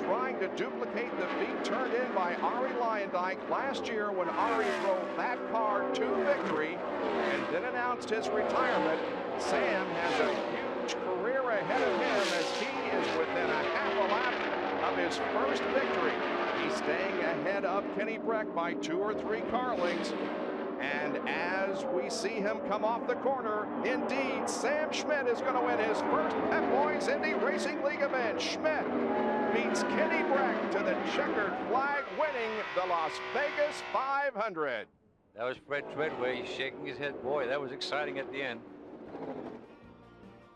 trying to duplicate the feat turned in by Ari Leyendijk last year when Ari drove that car to victory and then announced his retirement. Sam has a huge career ahead of him as he is within a half a lap of his first victory. He's staying ahead of Kenny Brack by 2 or 3 car lengths. And as we see him come off the corner, indeed, Sam Schmidt is going to win his first Pep Boys Indy Racing League event. Schmidt beats Kenny Brack to the checkered flag, winning the Las Vegas 500. That was Fred Treadway. He's shaking his head. Boy, that was exciting at the end.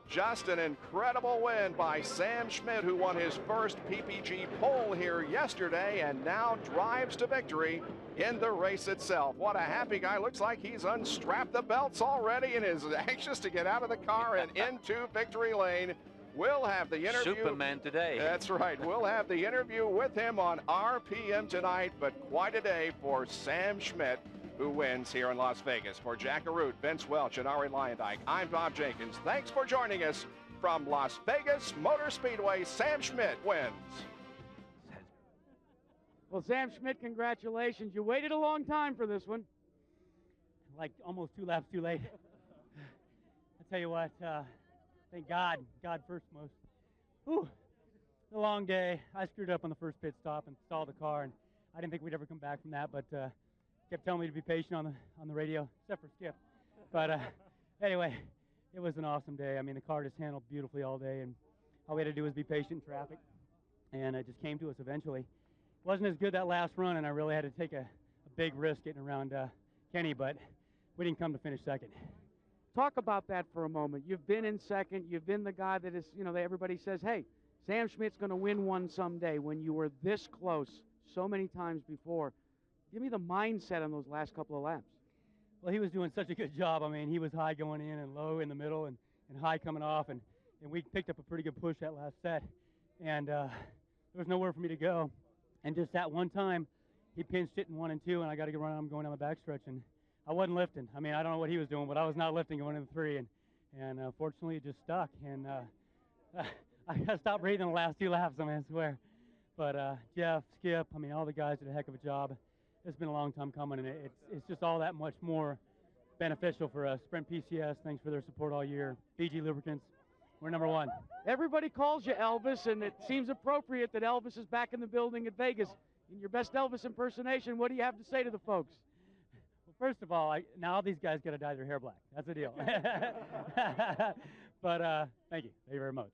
Just an incredible win by Sam Schmidt, who won his first PPG pole here yesterday and now drives to victory in the race itself. What a happy guy. Looks like he's unstrapped the belts already and is anxious to get out of the car and into victory lane. We'll have the interview. Superman today. That's right. We'll have the interview with him on RPM tonight, but quite a day for Sam Schmidt, who wins here in Las Vegas. For Jack Arute, Vince Welch, and Ari Lyondike, I'm Bob Jenkins. Thanks for joining us from Las Vegas Motor Speedway. Sam Schmidt wins. Well, Sam Schmidt, congratulations. You waited a long time for this one. Like almost 2 laps too late. I tell you what, thank God first most. Whew, a long day. I screwed up on the first pit stop and stalled the car, and I didn't think we'd ever come back from that, but kept telling me to be patient on the radio, except for Skip. But anyway, it was an awesome day. I mean, the car just handled beautifully all day, and all we had to do was be patient in traffic, and it just came to us eventually. Wasn't as good that last run, and I really had to take a big risk getting around Kenny, but we didn't come to finish second. Talk about that for a moment. You've been in second. You've been the guy that is, everybody says, hey, Sam Schmidt's going to win one someday, when you were this close so many times before. Give me the mindset on those last couple of laps. Well, he was doing such a good job. I mean, he was high going in and low in the middle and high coming off, and we picked up a pretty good push that last set, and there was nowhere for me to go. And just that one time, he pinched it in 1 and 2, and I got to get running. I'm going down the backstretch, and I wasn't lifting. I mean, I don't know what he was doing, but I was not lifting going into 3, and fortunately, it just stuck. And I got to stop breathing the last 2 laps, I mean, I swear. But Jeff, Skip, I mean, all the guys did a heck of a job. It's been a long time coming, and it's just all that much more beneficial for us. Sprint PCS, thanks for their support all year. BG Lubricants, we're number 1. Everybody calls you Elvis, and it seems appropriate that Elvis is back in the building at Vegas. In your best Elvis impersonation, what do you have to say to the folks? Well, first of all, now these guys got to dye their hair black. That's the deal. But thank you very much.